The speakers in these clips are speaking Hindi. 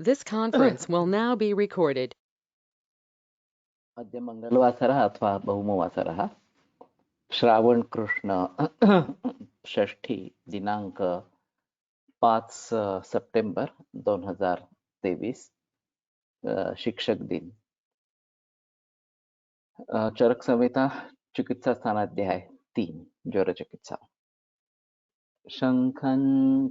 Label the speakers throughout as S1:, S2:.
S1: This conference will now be recorded.
S2: अद्य मङ्गलवासरः अथवा भौमवासरः श्रावणकृष्ण षष्ठी दिनांक 5 सप्टेंबर 2023 शिक्षक दिन। चरक संहिता चिकित्सा स्थानाध्याय 3 ज्वर चिकित्सा। शंखं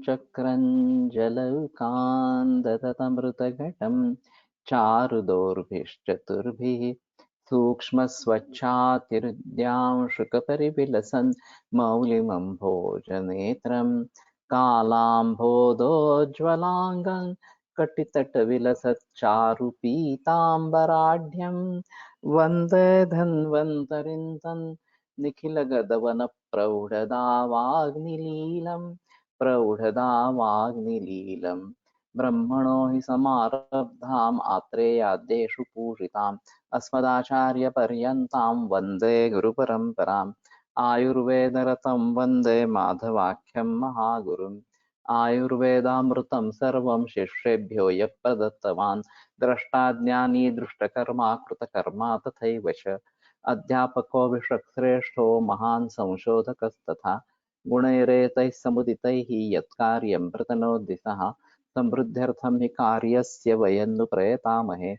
S2: चक्रं जलौकान्दततमृतघटं चारुदोर्भिश्चतुर्भिः सूक्ष्मस्वच्छातिरुद्यांशुकपरिविलसन् मौलिमम्भोजनेत्रं कालाम्भोदोज्ज्वलाङ्गं कटितटविलसच्चारुपीताम्बराढ्यं वन्दे धन्वन्तरिं तं निखिलगदवनप्रौढदावाग्निलीलं ब्रह्मणो हि समारब्धाम् आत्रेयाद्येषु पूजिताम् अस्मदाचार्यपर्यन्तां वन्दे गुरुपरम्पराम् आयुर्वेदरतं वन्दे माधवाख्यं महागुरुम् आयुर्वेदामृतं सर्वं शिष्येभ्यो यः प्रदत्तवान् द्रष्टाज्ञानी दृष्टकर्मा कृतकर्मा तथैव च अध्यापको विश्वश्रेष्ठो महान् संशोधकस्तथा गुणैरेतैः समुदितैः यत्कार्यं प्रतनोति सः समृद्ध्यर्थं हि कार्यस्य वयं नु प्रयतामहे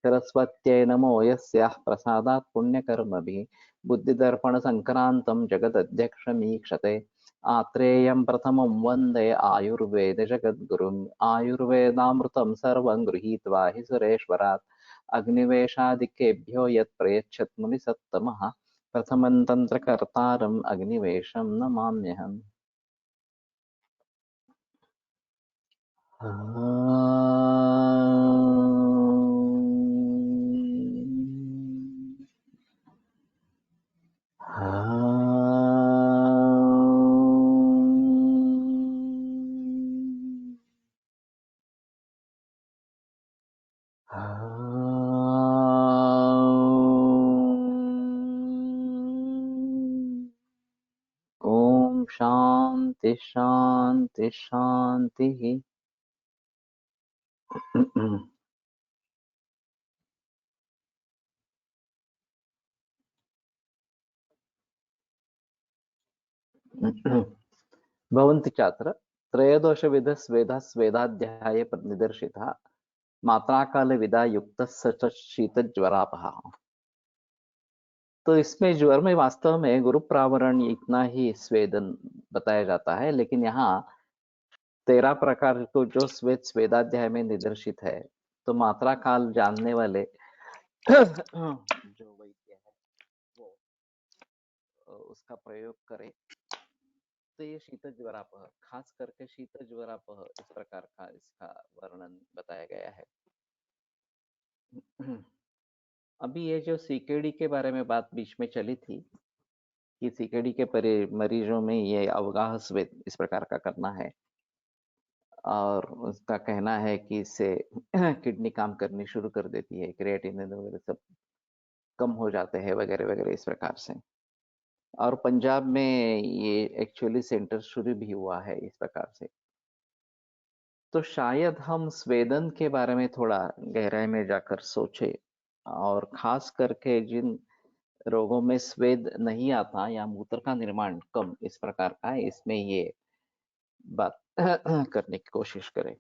S2: सरस्वत्यै नमो यस्याः प्रसादात् पुण्यकर्मभिः बुद्धिदर्पणसङ्क्रान्तं जगदध्यक्षमीक्षते आत्रेयं प्रथमं वन्दे आयुर्वेदजगद्गुरुम् आयुर्वेदामृतं सर्वं गृहीत्वा हि सुरेश्वरात् अग्निवेशादिकेभ्यो यत् प्रयच्छत् मुनिसत्तमः प्रथमं तन्त्रकर्तारम् अग्निवेशं नमाम्यहम्। ओम शांति शांति शांति। भवन्ति छात्र त्रयोदशविधः स्वेदाध्याये निदर्शितः मात्राकाल विदा युक्त सच शीत ज्वरापहा। तो इसमें ज्वर में वास्तव में गुरु प्रावरण इतना ही स्वेदन बताया जाता है, लेकिन यहाँ 13 प्रकार को जो स्वेदाध्याय में निदर्शित है, तो मात्रा काल जानने वाले जो वैद्य है वो उसका प्रयोग करे तो ये शीत ज्वरापह, खास करके शीत ज्वरापह इस प्रकार का इसका वर्णन बताया गया है। अभी ये जो सीकेडी के बारे में बात बीच में चली थी कि सीकेडी के मरीजों में ये अवगाह स्वेद इस प्रकार का करना है और उसका कहना है कि इससे किडनी काम करनी शुरू कर देती है, क्रिएटिनिन वगैरह सब कम हो जाते हैं वगैरह वगैरह इस प्रकार से। और पंजाब में ये एक्चुअली सेंटर शुरू भी हुआ है इस प्रकार से। तो शायद हम स्वेदन के बारे में थोड़ा गहराई में जाकर सोचे, और खास करके जिन रोगों में स्वेद नहीं आता या मूत्र का निर्माण कम इस प्रकार का है, इसमें ये बात करने की कोशिश करें।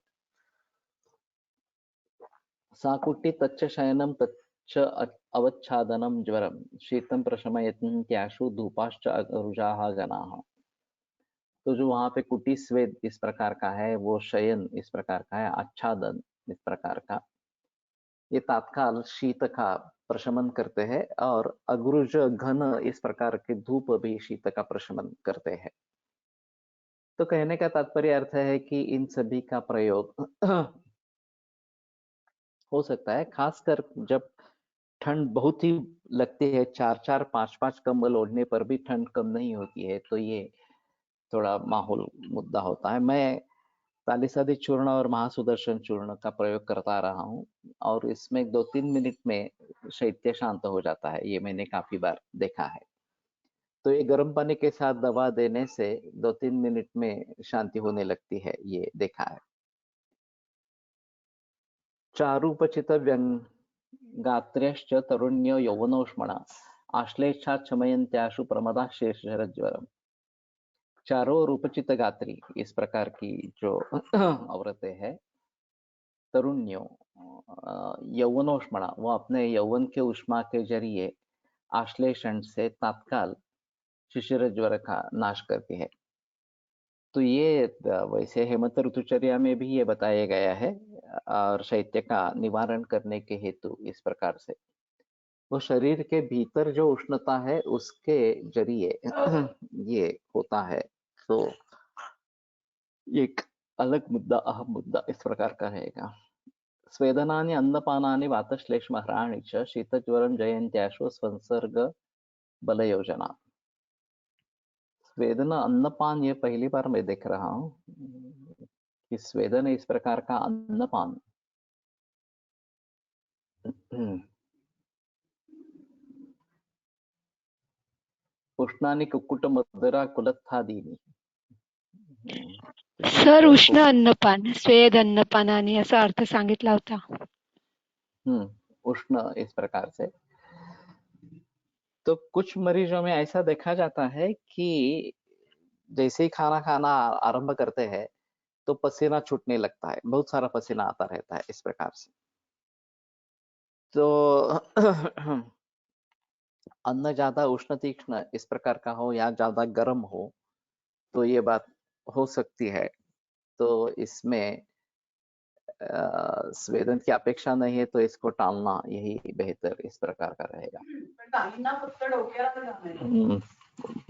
S2: साकुट्टी तच्च शयनं तच्च अवच्छादनं ज्वरम शीतं प्रशमयन्त्याशु धूपाश्च रुजाः गणाः। तो जो वहां पे कुटी स्वेद इस प्रकार का है, वो शयन इस प्रकार का है, आच्छादन इस प्रकार का, ये तात्काल शीत का प्रशमन करते हैं, और अग्रुज घन इस प्रकार के धूप भी शीत का प्रशमन करते हैं। तो कहने का तात्पर्य अर्थ है कि इन सभी का प्रयोग हो सकता है, खासकर जब ठंड बहुत ही लगती है, 4-4 5-5 कंबल ओढ़ने पर भी ठंड कम नहीं होती है, तो ये थोड़ा माहौल मुद्दा होता है। मैं तालिसादी चूर्ण और महासुदर्शन चूर्ण का प्रयोग करता रहा हूँ, और इसमें 2-3 मिनट में शैत्य शांत हो जाता है, ये मैंने काफी बार देखा है। तो ये गर्म पानी के साथ दवा देने से 2-3 मिनट में शांति होने लगती है, ये देखा है। चारूपचित व्यङ्गात्र्यश्च तरुण्यो यौवनोष्मणा आश्लेषा क्षमयन्त्याशु प्रमदा शेषरज्वरम। चारों ओर उपचित गात्री, इस प्रकार की जो औरतें हैं, तरुण्यों यौवनोष्मणा, वो अपने यौवन के उष्मा के जरिए आश्लेषण से तत्काल शिशिर ज्वर का नाश करती है। तो ये वैसे हेमंत ऋतुचर्या में भी ये बताया गया है, और शैत्य का निवारण करने के हेतु इस प्रकार से वो शरीर के भीतर जो उष्णता है उसके जरिए ये होता है। तो एक अलग मुद्दा, अहम मुद्दा इस प्रकार का रहेगा। स्वेदनानि अन्नपानानि वातश्लेष्महराणि च शीतज्वरं जयन्त्याशु संसर्ग बल योजना। स्वेदन अन्नपान, ये पहली बार मैं देख रहा हूँ कि स्वेदन इस प्रकार का अन्नपान। उष्णानि कुक्कुट मदरा कुलत्थादीनि।
S3: सर उष्ण अन्नपान, स्वेद अन्नपानाने असा अर्थ सांगितला होता।
S2: उष्ण इस प्रकार से। तो कुछ मरीजों में ऐसा देखा जाता है कि जैसे ही खाना खाना आरंभ करते हैं तो पसीना छूटने लगता है, बहुत सारा पसीना आता रहता है इस प्रकार से। तो अन्न ज्यादा उष्ण तीक्ष्ण इस प्रकार का हो या ज्यादा गर्म हो तो ये बात हो सकती है। तो इसमें स्वेदन की अपेक्षा नहीं है तो इसको टालना यही बेहतर इस प्रकार का रहेगा।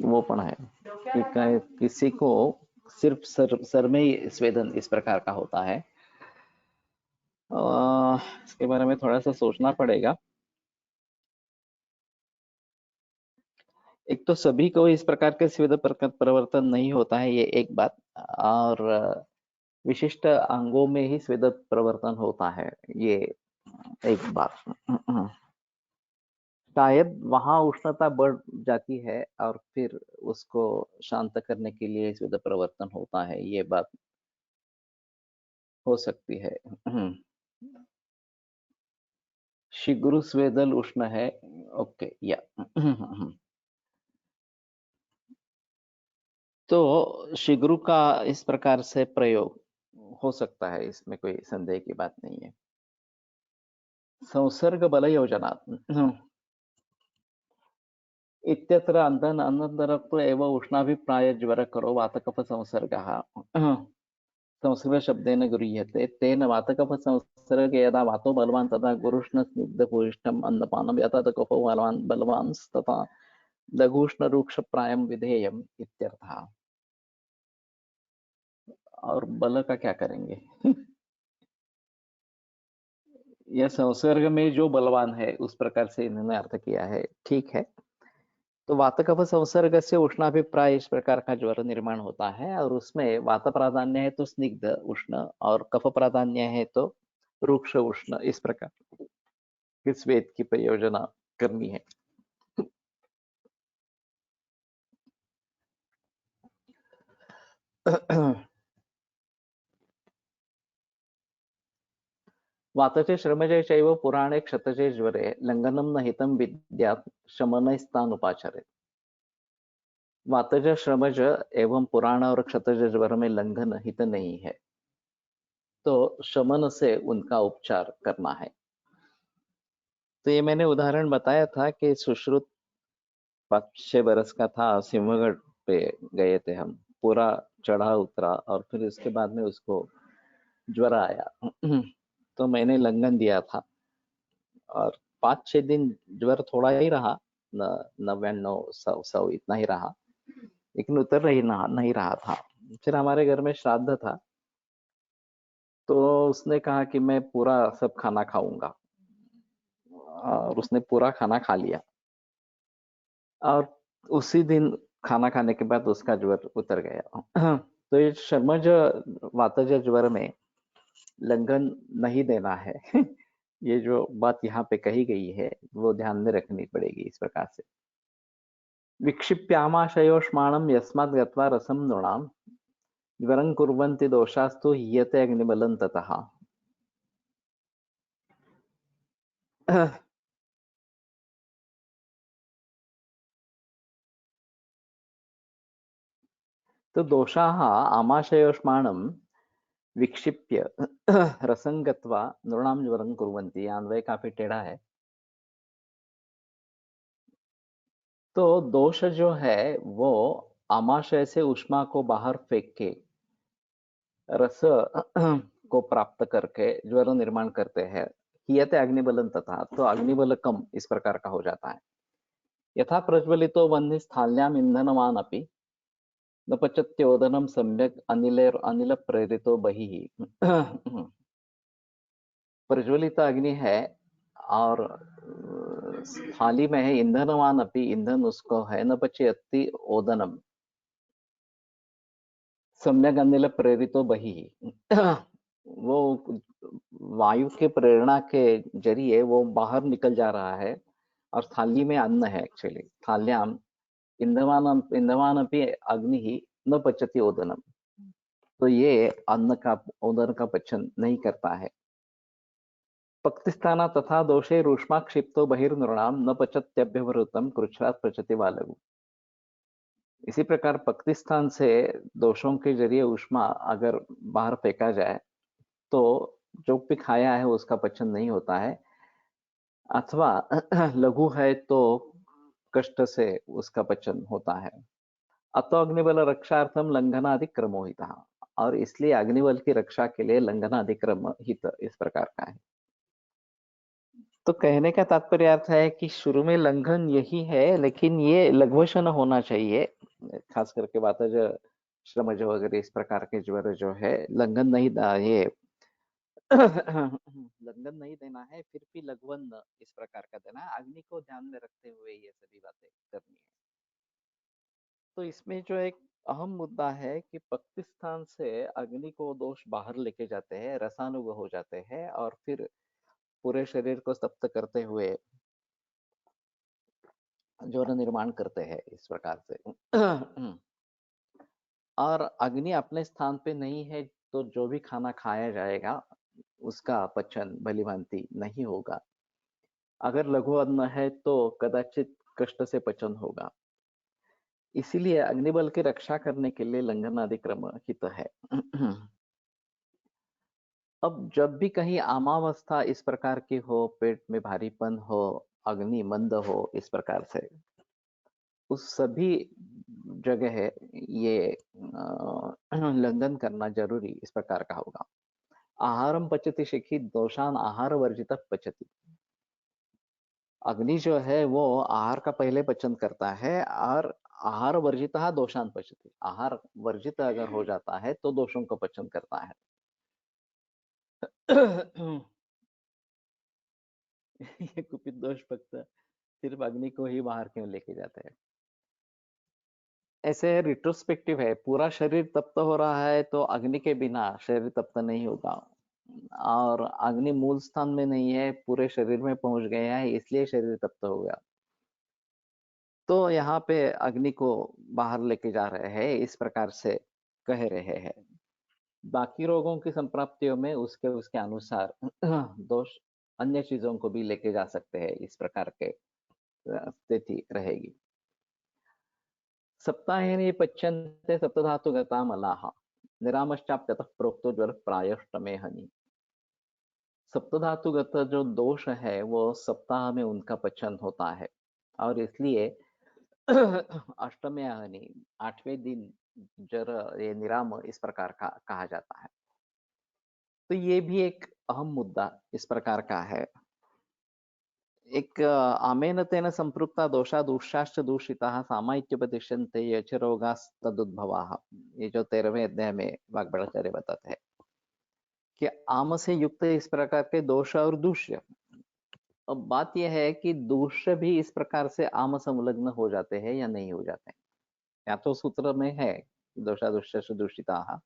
S2: वो पण है कि किसी को सिर्फ सर में ही स्वेदन इस प्रकार का होता है। इसके बारे में थोड़ा सा सोचना पड़ेगा। एक तो सभी को इस प्रकार के स्वेद परिवर्तन नहीं होता है, ये एक बात, और विशिष्ट अंगों में ही स्वेद परिवर्तन होता है, ये एक बात। शायद वहां उष्णता बढ़ जाती है और फिर उसको शांत करने के लिए स्वेद परिवर्तन होता है, ये बात हो सकती है। शीघ्र स्वेदल उष्ण है, ओके या। तो शीघ्र का इस प्रकार से प्रयोग हो सकता है, इसमें कोई संदेह की बात नहीं है। संसर्ग बल योजना इत्यत्र अनन्तरत्व एव उष्णाभिप्राय ज्वर करो वातकफ संसर्गः संस्कृतशब्देन गृह्यते। तेन वातकफ संसर्गे यदा वातो बलवान् तदा गुरुष्ण स्निग्धभूयिष्ठम् अन्नपानं यथा कफो बलवान् तथा लघुष्णरूक्षप्रायं विधेयम् इत्यर्थः। और बल का क्या करेंगे? यह संसर्ग में जो बलवान है उस प्रकार से इन्होंने अर्थ किया है, ठीक है। तो वात कफ संसर्ग से उष्णाभिप्राय इस प्रकार का ज्वर निर्माण होता है, और उसमें वात प्राधान्य है तो स्निग्ध उष्ण, और कफ प्राधान्य है तो रुक्ष उष्ण, इस प्रकार इस वेद की प्रयोजना करनी है। वातचे श्रमजे चैव पुराणे क्षतजे ज्वरे लंघनम न हितम विद्यात् शमनस्तान उपाचरे। वातज श्रमज एवं पुराण और क्षतज ज्वर में लंघन हित नहीं है, तो शमन से उनका उपचार करना है। तो ये मैंने उदाहरण बताया था कि सुश्रुत 5-6 बरस का था, सिंहगढ़ पे गए थे हम, पूरा चढ़ा उतरा और फिर उसके बाद में उसको ज्वर आया। तो मैंने लंघन दिया था और 5-6 दिन ज्वर थोड़ा ही रहा, 99-100 इतना ही रहा, लेकिन उतर नहीं रहा था। फिर हमारे घर में श्राद्ध था, तो उसने कहा कि मैं पूरा सब खाना खाऊंगा, और उसने पूरा खाना खा लिया, और उसी दिन खाना खाने के बाद उसका ज्वर उतर गया। तो ये शर्मज वातज ज्वर में लंघन नहीं देना है। ये जो बात यहाँ पे कही गई है वो ध्यान में रखनी पड़ेगी इस प्रकार से। विक्षिप्यामाशयोष्माणं यस्मात् गत्वा रसं नृणां ज्वरं कुर्वन्ति दोषास्तु हीयते अग्निबलं ततः। तो दोषाः आमाशयोष्माणं विक्षिप्य रसं गत्वा नृणां ज्वरं कुर्वन्ति। ये अन्वय काफी टेढ़ा है। तो दोष जो है वो आमाशय से ऊष्मा को बाहर फेंक के रस को प्राप्त करके ज्वर निर्माण करते हैं। हीयते अग्निबलं तथा, तो अग्निबलकम इस प्रकार का हो जाता है। यथा प्रज्वलितो वह्नि स्थाल्याम ईंधनवान अपि न पचत्योदनम सम्यक अनिल प्रेरितो बहिः। प्रज्वलित अग्नि है और थाली में है ईंधनवान अपि, ईंधन उसको है, न पचयति ओदनम सम्यक अनिल प्रेरितो बहिः। वो वायु के प्रेरणा के जरिए वो बाहर निकल जा रहा है और थाली में अन्न है। एक्चुअली थाल्याम इंधवान अपनी अग्नि ही न पचती ओदनम, तो ये अन्न का ओदन का पचन नहीं करता है। पक्तिस्थाना तथा दोषे रूष्मा क्षिप्तो बहिर्नृणाम न पचत्यभ्यवृतम कृच्छ्रात पचति वालगु। इसी प्रकार पक्तिस्थान से दोषों के जरिए ऊष्मा अगर बाहर फेंका जाए तो जो भी खाया है उसका पचन नहीं होता है, अथवा लघु है तो कष्ट से उसका पचन होता है। अतो अग्निबल रक्षार्थम लंघनाधिक्रमो हितः, और इसलिए अग्निबल की रक्षा के लिए लंघनाधिक्रम हित इस प्रकार का है। तो कहने का तात्पर्य अर्थ है कि शुरू में लंघन यही है, लेकिन ये लघुवशन होना चाहिए। खास करके वातज श्रमज वगैरह इस प्रकार के ज्वर जो है लंघन नहीं, ये लंघन नहीं देना है, फिर भी लघुवन इस प्रकार का देना है। अग्नि को ध्यान में रखते हुए ये सभी बातें करनी है। तो इसमें जो एक अहम मुद्दा है कि पक्ति स्थान से अग्नि को दोष बाहर लेके जाते हैं, रसानुग हो जाते हैं और फिर पूरे शरीर को तप्त करते हुए ज्वर निर्माण करते हैं इस प्रकार से। और अग्नि अपने स्थान पे नहीं है तो जो भी खाना खाया जाएगा उसका पचन भलीभांति नहीं होगा। अगर लघु अन्न है तो कदाचित कष्ट से पचन होगा। इसीलिए अग्निबल की रक्षा करने के लिए लंघनाधिक्रम हित है। अब जब भी कहीं आमावस्था इस प्रकार की हो, पेट में भारीपन हो, अग्नि मंद हो, इस प्रकार से उस सभी जगह है ये लंघन करना जरूरी इस प्रकार का होगा। आहारम पचति शिखी दोषान आहार वर्जित पचति। अग्नि जो है वो आहार का पहले पचन करता है और आहार वर्जित दोषान पचति, आहार वर्जित अगर हो जाता है तो दोषों का पचन करता है। ये कुपित दोष भक्त सिर्फ अग्नि को ही बाहर क्यों लेके जाते हैं? ऐसे रिट्रोस्पेक्टिव है, पूरा शरीर तप्त हो रहा है तो अग्नि के बिना शरीर तप्त नहीं होगा, और अग्नि मूल स्थान में नहीं है, पूरे शरीर में पहुंच गया है इसलिए शरीर तप्त हो गया। तो यहाँ पे अग्नि को बाहर लेके जा रहे हैं इस प्रकार से कह रहे हैं। बाकी रोगों की संप्राप्तियों में उसके उसके अनुसार दोष अन्य चीजों को भी लेके जा सकते हैं, इस प्रकार के स्थिति रहेगी। सप्ताहेन पच्यन्ते सप्तधातुगता मलाः निरामश्चाप्यतः प्रोक्तो ज्वर प्रायष्टमे हनि। सप्तधातुगत जो दोष है वो सप्ताह में उनका पचन होता है और इसलिए अष्टमे हनि, 8वें दिन जर ये निराम इस प्रकार का कहा जाता है। तो ये भी एक अहम मुद्दा इस प्रकार का है। एक आमेन तेन संपृक्ता दोषा दूषाश्च दूषिताः सामाइत्युपदिश्यन्ते यच रोगास्तदुद्भवाः। ये जो 13वें अध्याय में वाग्भटाचार्य बताते हैं कि आम से युक्त इस प्रकार के दोष और दूष्य। अब बात यह है कि दूष्य भी इस प्रकार से आम संलग्न हो जाते हैं या नहीं हो जाते हैं। या तो सूत्र में है दोषा दूष्यश्च दूषिताः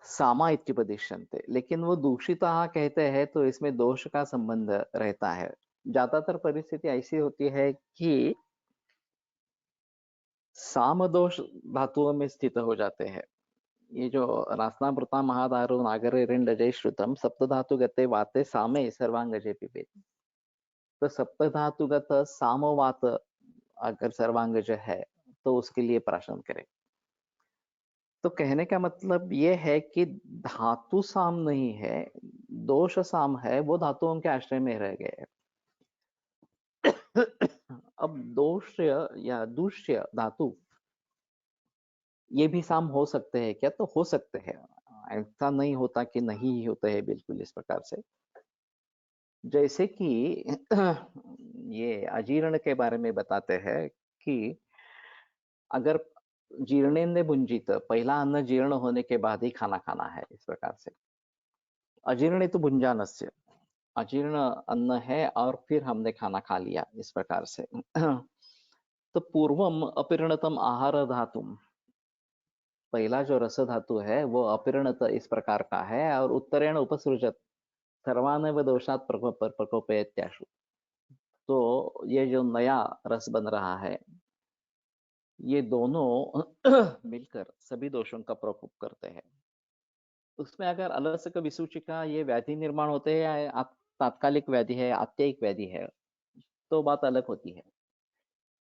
S2: सामा इत्युपदिश्यन्ते, लेकिन वो दूषिताः कहते हैं तो इसमें दोष का संबंध रहता है। ज्यादातर परिस्थिति ऐसी होती है कि साम दोष धातुओं में स्थित हो जाते हैं, ये जो रास्नामृता महादारो नागरे रिंडजय श्रुतम सप्तधातुगते वाते सामे सर्वांगजे पिबेत। तो सप्तधातुगत सामवात अगर सर्वांगज है तो उसके लिए प्राशन करें। तो कहने का मतलब ये है कि धातु साम नहीं है, दोष साम है, वो धातुओं के आश्रय में रह गए। अब दोष या दूष्य धातु ये भी साम हो सकते हैं क्या? तो हो सकते हैं, ऐसा नहीं होता कि नहीं होते हैं बिल्कुल इस प्रकार से। जैसे कि ये अजीर्ण के बारे में बताते हैं कि अगर जीर्णेन्द्र भुंजित, पहला अन्न जीर्ण होने के बाद ही खाना खाना है इस प्रकार से। अजीर्ण तो भुंजानस्य, अजीर्ण अन्न है और फिर हमने खाना खा लिया इस प्रकार से। तो पूर्वम अपरिणतम आहार धातुम, पहला जो रस धातु है वो अपरिणत इस प्रकार का है और उत्तरेण उपसृजत सर्वानव दोषात प्रकोपयत्याशु। तो ये जो नया रस बन रहा है ये दोनों मिलकर सभी दोषों का प्रकोप करते हैं। उसमें अगर अलसक विसूचिका ये व्याधि निर्माण होते हैं या तात्कालिक व्याधि है, आत्ययिक व्याधि है, तो बात अलग होती है।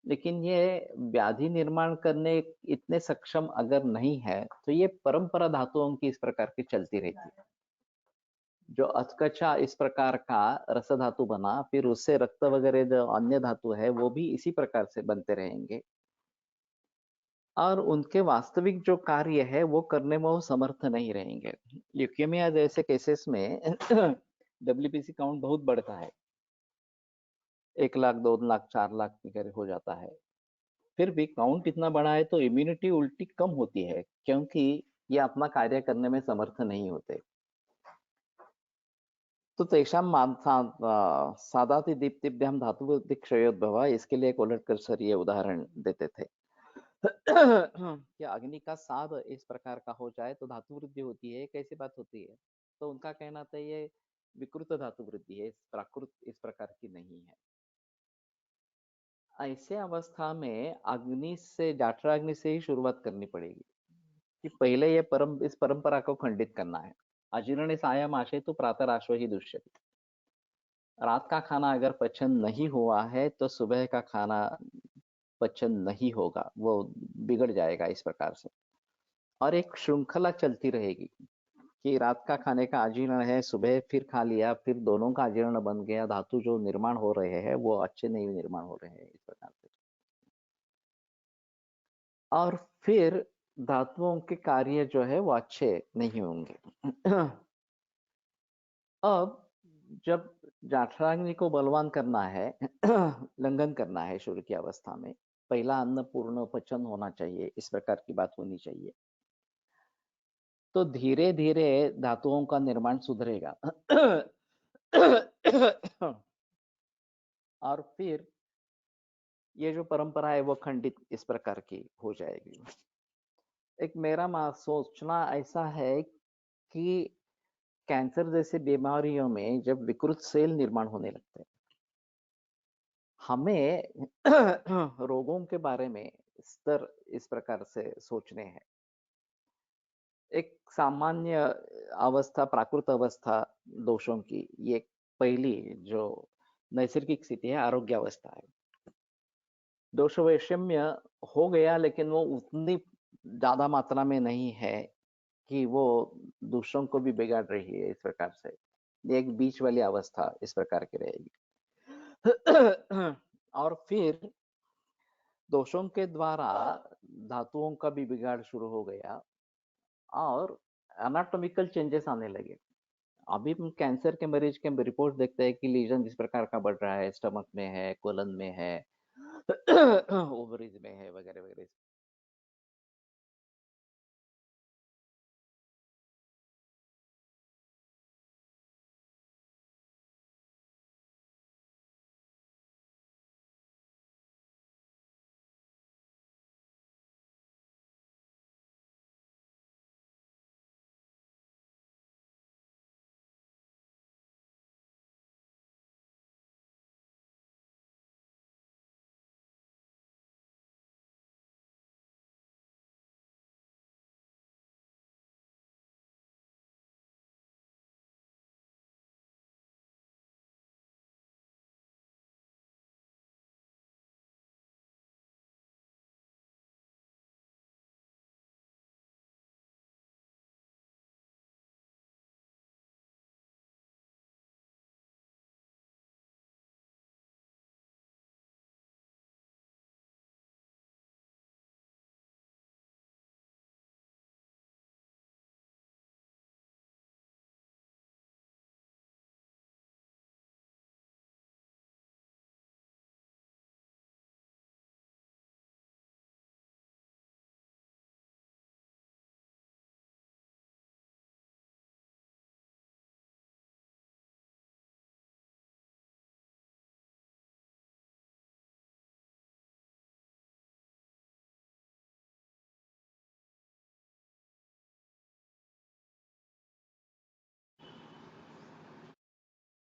S2: लेकिन ये व्याधि निर्माण करने इतने सक्षम अगर नहीं है तो ये परंपरा धातुओं की इस प्रकार की चलती रहती है। जो अचकचा इस प्रकार का रस धातु बना, फिर उससे रक्त वगैरह जो अन्य धातु है वो भी इसी प्रकार से बनते रहेंगे और उनके वास्तविक जो कार्य है वो करने में वो समर्थ नहीं रहेंगे। ल्यूकेमिया जैसे केसेस में डब्ल्यूबीसी काउंट बहुत बढ़ता है, 1 लाख 2 लाख 4 लाख वगैरह हो जाता है। फिर भी काउंट इतना बड़ा है तो इम्यूनिटी उल्टी कम होती है क्योंकि ये अपना कार्य करने में समर्थ नहीं होते। तो तेषां सादाति दीप्तिभ्याम धातु क्षयोद्भव, इसके लिए एक उलटकर सर ये उदाहरण देते थे। कि अग्नि का साध इस प्रकार का हो जाए तो धातु वृद्धि होती है, कैसी बात होती है? तो उनका कहना था ये विकृत धातु वृद्धि है, प्राकृत इस प्रकार की नहीं है। ऐसे अवस्था में अग्नि से, जाठराग्नि से ही शुरुआत करनी पड़ेगी कि पहले ये इस परंपरा को खंडित करना है। अजीर्ण सायम आशय तो प्रातराश्व ही दुष्यति। रात का खाना अगर पचन नहीं हुआ है तो सुबह का खाना पचन नहीं होगा, वो बिगड़ जाएगा इस प्रकार से। और एक श्रृंखला चलती रहेगी कि रात का खाने का अजीर्ण है, सुबह फिर खा लिया, फिर दोनों का अजीर्ण बन गया, धातु जो निर्माण हो रहे हैं वो अच्छे नहीं निर्माण हो रहे हैं इस प्रकार से। और फिर धातुओं के कार्य जो है वो अच्छे नहीं होंगे। अब जब जाठराग्नि को बलवान करना है, लंघन करना है शुरू की अवस्था में, पहला अन्न पूर्ण पचन होना चाहिए, इस प्रकार की बात होनी चाहिए। तो धीरे धीरे धातुओं का निर्माण सुधरेगा। और फिर ये जो परंपरा है वो खंडित इस प्रकार की हो जाएगी। एक मेरा सोचना ऐसा है कि कैंसर जैसे बीमारियों में जब विकृत सेल निर्माण होने लगते हैं, हमें रोगों के बारे में स्तर इस प्रकार से सोचने हैं। एक सामान्य अवस्था, प्राकृत अवस्था दोषों की, ये पहली जो नैसर्गिक स्थिति है, आरोग्य अवस्था है। दोष वैषम्य हो गया लेकिन वो उतनी ज्यादा मात्रा में नहीं है कि वो दूसरों को भी बिगाड़ रही है इस प्रकार से। ये एक बीच वाली अवस्था इस प्रकार की रहेगी। और फिर दोषों के द्वारा धातुओं का भी बिगाड़ शुरू हो गया और एनाटॉमिकल चेंजेस आने लगे। अभी हम कैंसर के मरीज के रिपोर्ट देखते हैं कि लीजन जिस प्रकार का बढ़ रहा है, स्टमक में है, कोलन में है, ओवरीज में है, वगैरह वगैरह।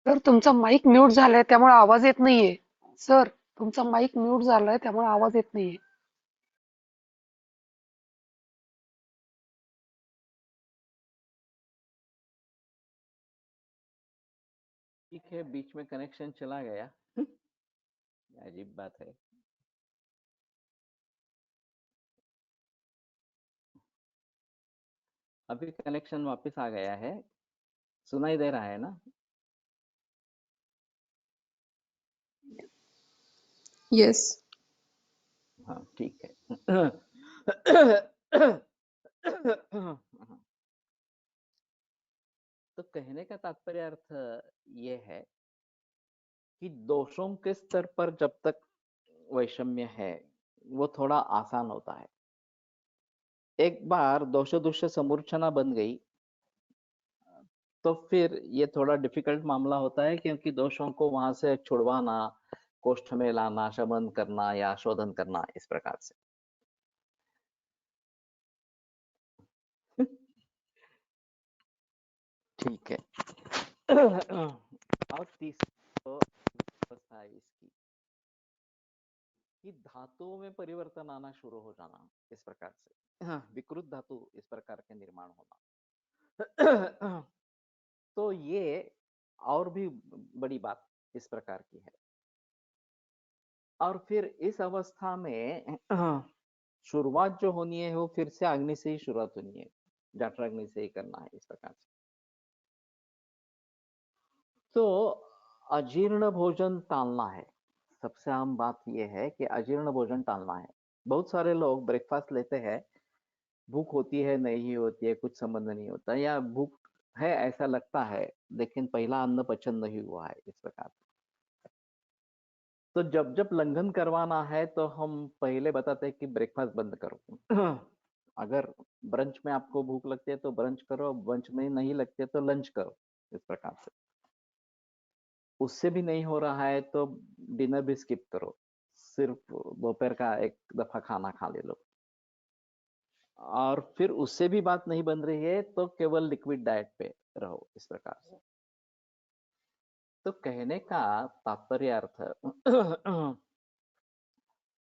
S4: सर तुमचा माईक म्यूट झालाय त्यामुळे आवाज येत नाहीये. सर तुमचा माईक म्यूट झालाय त्यामुळे आवाज येत नाहीये.
S2: ठीक है, बीच में कनेक्शन चला गया। अजीब बात है। अभी कनेक्शन वापस आ गया है, सुनाई दे रहा है ना?
S4: येस.
S2: हाँ ठीक है। तो कहने का तात्पर्य अर्थ ये है कि दोषों के स्तर पर जब तक वैषम्य है वो थोड़ा आसान होता है। एक बार दोष दुष्य समूर्छना बन गई तो फिर ये थोड़ा डिफिकल्ट मामला होता है, क्योंकि दोषों को वहां से छुड़वाना, कोष्ठ में लाना, शमन करना या शोधन करना, इस प्रकार से। ठीक है। और तीसरी अवस्था है इसकी कि धातुओं में परिवर्तन आना शुरू हो जाना, इस प्रकार से। विकृत धातु इस प्रकार के निर्माण होना। तो ये और भी बड़ी बात इस प्रकार की है। और फिर इस अवस्था में शुरुआत जो होनी है वो फिर से अग्नि से ही शुरुआत होनी है, जठराग्नि से ही करना है, इस प्रकार से। तो अजीर्ण भोजन टालना है। सबसे आम बात यह है कि अजीर्ण भोजन टालना है। बहुत सारे लोग ब्रेकफास्ट लेते हैं, भूख होती है नहीं होती है कुछ संबंध नहीं होता, या भूख है ऐसा लगता है लेकिन पहला अन्न पचन नहीं हुआ है, इस प्रकार। तो जब जब लंघन करवाना है तो हम पहले बताते हैं कि ब्रेकफास्ट बंद करो। अगर ब्रंच में आपको भूख लगती है तो ब्रंच करो, ब्रंच में नहीं लगती है तो लंच करो, इस प्रकार से। उससे भी नहीं हो रहा है तो डिनर भी स्किप करो, सिर्फ दोपहर का एक दफा खाना खा ले लो। और फिर उससे भी बात नहीं बन रही है तो केवल लिक्विड डाइट पे रहो, इस प्रकार से। तो कहने का तात्पर्य अर्थ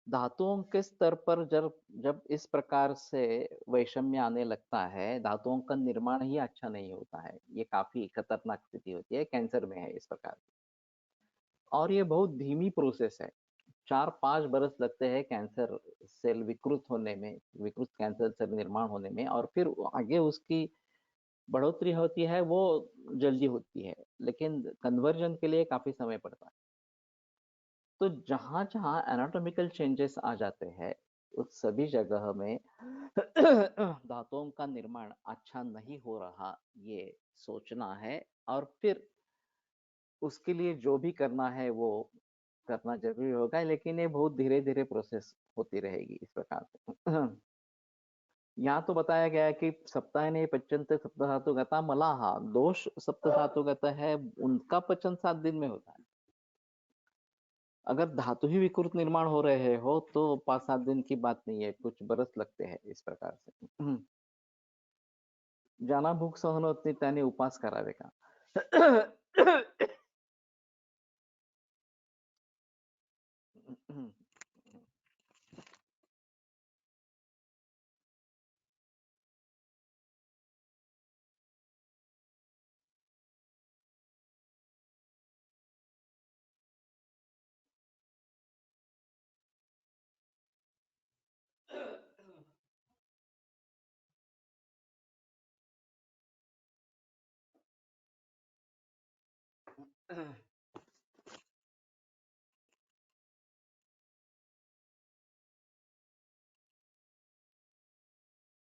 S2: धातुओं के स्तर पर जब जब इस प्रकार से वैषम्य आने लगता है, धातुओं का निर्माण ही अच्छा नहीं होता है। ये काफी खतरनाक स्थिति होती है, कैंसर में है इस प्रकार की। और ये बहुत धीमी प्रोसेस है, 4-5 बरस लगते हैं कैंसर सेल विकृत होने में, विकृत कैंसर सेल निर्माण होने में, और फिर आगे उसकी बढ़ोतरी होती है वो जल्दी होती है, लेकिन कन्वर्जन के लिए काफी समय पड़ता है। तो जहां जहां एनाटॉमिकल चेंजेस आ जाते हैं उस सभी जगह में धातुओं का निर्माण अच्छा नहीं हो रहा, ये सोचना है। और फिर उसके लिए जो भी करना है वो करना जरूरी होगा, लेकिन ये बहुत धीरे धीरे प्रोसेस होती रहेगी, इस प्रकार से। यहाँ तो बताया गया है कि सप्ताह पच्यन्ते सप्तधातुगता मलाहा, दोष सप्तधातुगत है, उनका पचन 7 दिन में होता है। अगर धातु ही विकृत निर्माण हो रहे हो तो 5-7 दिन की बात नहीं है, कुछ बरस लगते हैं, इस प्रकार से। ज्यांना भूक सहन होत नाही त्याने उपास करावे का?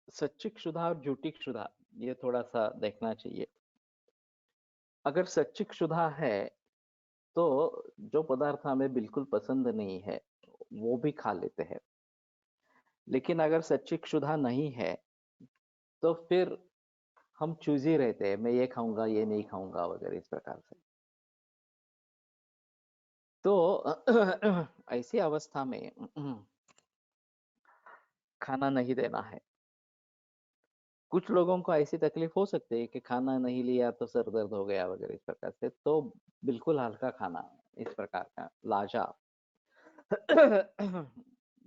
S2: सच्ची क्षुधा और झूठी क्षुधा, ये थोड़ा सा देखना चाहिए। अगर सच्ची क्षुधा है तो जो पदार्थ हमें बिल्कुल पसंद नहीं है वो भी खा लेते हैं, लेकिन अगर सच्ची क्षुधा नहीं है तो फिर हम चूजी रहते हैं, मैं ये खाऊंगा ये नहीं खाऊंगा वगैरह, इस प्रकार से। तो ऐसी अवस्था में खाना नहीं देना है। कुछ लोगों को ऐसी तकलीफ हो सकती है कि खाना नहीं लिया तो सर दर्द हो गया वगैरह इस प्रकार से, तो बिल्कुल हल्का खाना इस प्रकार का लाजा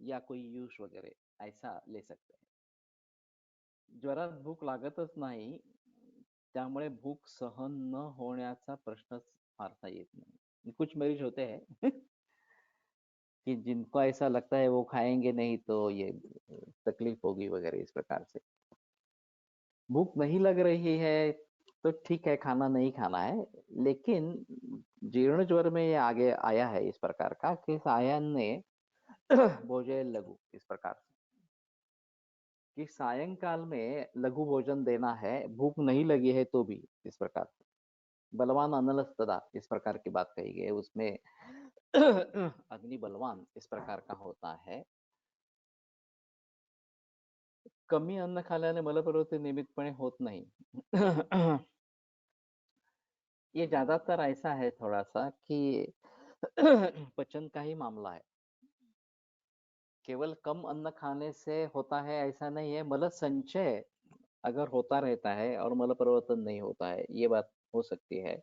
S2: या कोई यूश वगैरह ऐसा ले सकते हैं. ज्वरात भूक लागतच नाही, त्यामुळे भूक सहन न होण्याचा प्रश्नच फारसा येत नाही. कुछ मरीज होते हैं कि जिनको ऐसा लगता है वो खाएंगे नहीं तो ये तकलीफ होगी वगैरह इस प्रकार से. भूख नहीं लग रही है तो ठीक है, खाना नहीं खाना है, लेकिन जीर्ण ज्वर में ये आगे आया है इस प्रकार का कि सायन ने भोजन लघु इस प्रकार से कि सायंकाल में लघु भोजन देना है, भूख नहीं लगी है तो भी इस प्रकार से. बलवान अनलस्तदा इस प्रकार की बात कही गई है उसमें. अग्नि बलवान इस प्रकार का होता है. कमी अन्न खाल्याने मलप्रवृत्ती नियमितपणे होत नाही. ये ज्यादातर ऐसा है थोड़ा सा कि पचन का ही मामला है. केवल कम अन्न खाने से होता है ऐसा नहीं है, मल संचय अगर होता रहता है और मल परिवर्तन नहीं होता है, ये बात हो सकती है.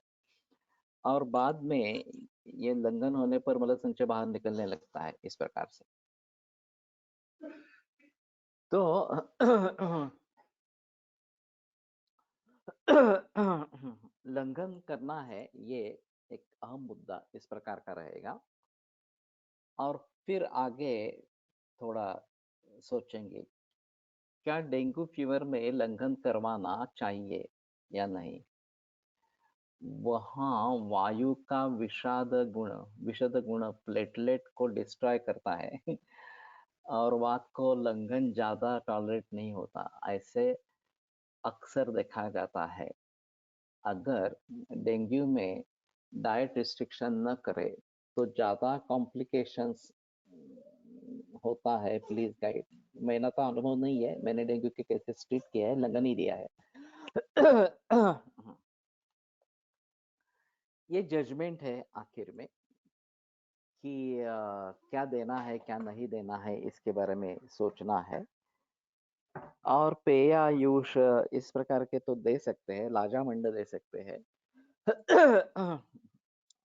S2: और बाद में ये लंघन होने पर मल संचय बाहर निकलने लगता है इस प्रकार से. तो लंघन करना है, ये एक अहम मुद्दा इस प्रकार का रहेगा. और फिर आगे थोड़ा सोचेंगे क्या डेंगू फीवर में लंघन करवाना चाहिए या नहीं. वहाँ वायु का विषाद गुण प्लेटलेट को डिस्ट्रॉय करता है और वात को लंघन ज्यादा टॉलरेट नहीं होता, ऐसे अक्सर देखा जाता है. अगर डेंगू में डाइट रिस्ट्रिक्शन न करे तो ज्यादा कॉम्प्लिकेशंस होता है. Please guide. मेरा तो अनुभव नहीं है, मैंने डेंगू के केसेस ट्रीट किया है, लंघन ही दिया है. ये जजमेंट है आखिर में कि क्या देना है क्या नहीं देना है, इसके बारे में सोचना है. और पेयायुष इस प्रकार के तो दे सकते हैं, लाजा मंड दे सकते हैं.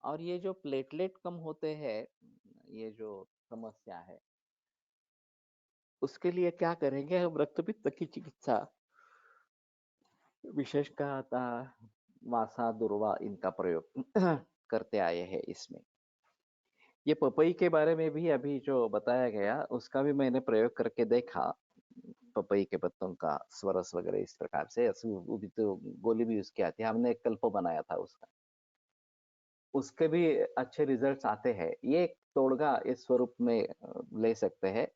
S2: और ये जो प्लेटलेट कम होते हैं, ये जो समस्या है, उसके लिए क्या करेंगे हम. रक्तपित्त की चिकित्सा विशेषतः वासा दुर्वा इनका प्रयोग करते आए हैं इसमें. ये पपई के बारे में भी अभी जो बताया गया उसका भी मैंने प्रयोग करके देखा. पपई के पत्तों का स्वरस वगैरह इस प्रकार से वो भी तो गोली भी उसकी आती है, हमने एक कल्प बनाया था उसका, उसके भी अच्छे रिजल्ट्स आते हैं. ये एक तोड़गा इस स्वरूप में ले सकते हैं.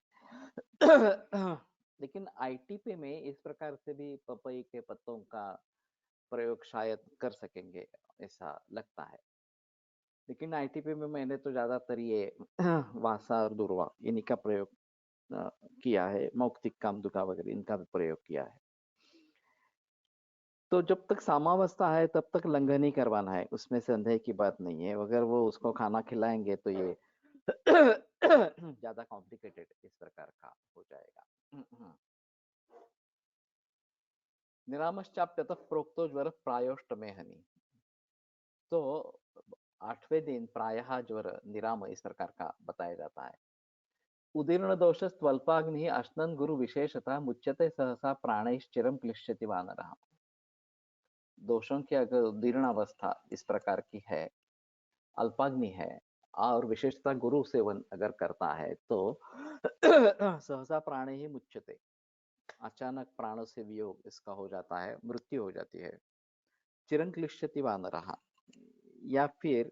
S2: लेकिन आईटीपी में इस प्रकार से भी पपई के पत्तों का प्रयोग शायद कर सकेंगे ऐसा लगता है. लेकिन आईटीपी में मैंने तो ज्यादातर ये वासा और दुर्वा इन्हीं का प्रयोग किया है. मौक्तिक कामदुका वगैरह इनका भी प्रयोग किया है. तो जब तक सामावस्था है तब तक लंघन ही करवाना है, उसमें संदेह की बात नहीं है. अगर वो उसको खाना खिलाएंगे तो ये ज्यादा कॉम्प्लिकेटेड इस प्रकार का हो जाएगा. निरामश्चाप्यतः प्रोक्तो ज्वर प्रायोष्टमे हनि. तो 8वें दिन प्रायः ज्वर निराम इस प्रकार का बताया जाता है. उदीर्ण दोष स्वल्पाग्नि अश्नन गुरु विशेषतः मुच्यते सहसा प्राणैश्चिरम क्लिश्यति वानरः. दोषों की अगर उदीर्ण अवस्था इस प्रकार की है, अल्पाग्नि है और विशेषतः गुरु सेवन अगर करता है तो सहसा प्राण ही मुच्यते, अचानक प्राणों से वियोग इसका हो जाता है, मृत्यु हो जाती है. चिरं क्लिश्यति वानरः, या फिर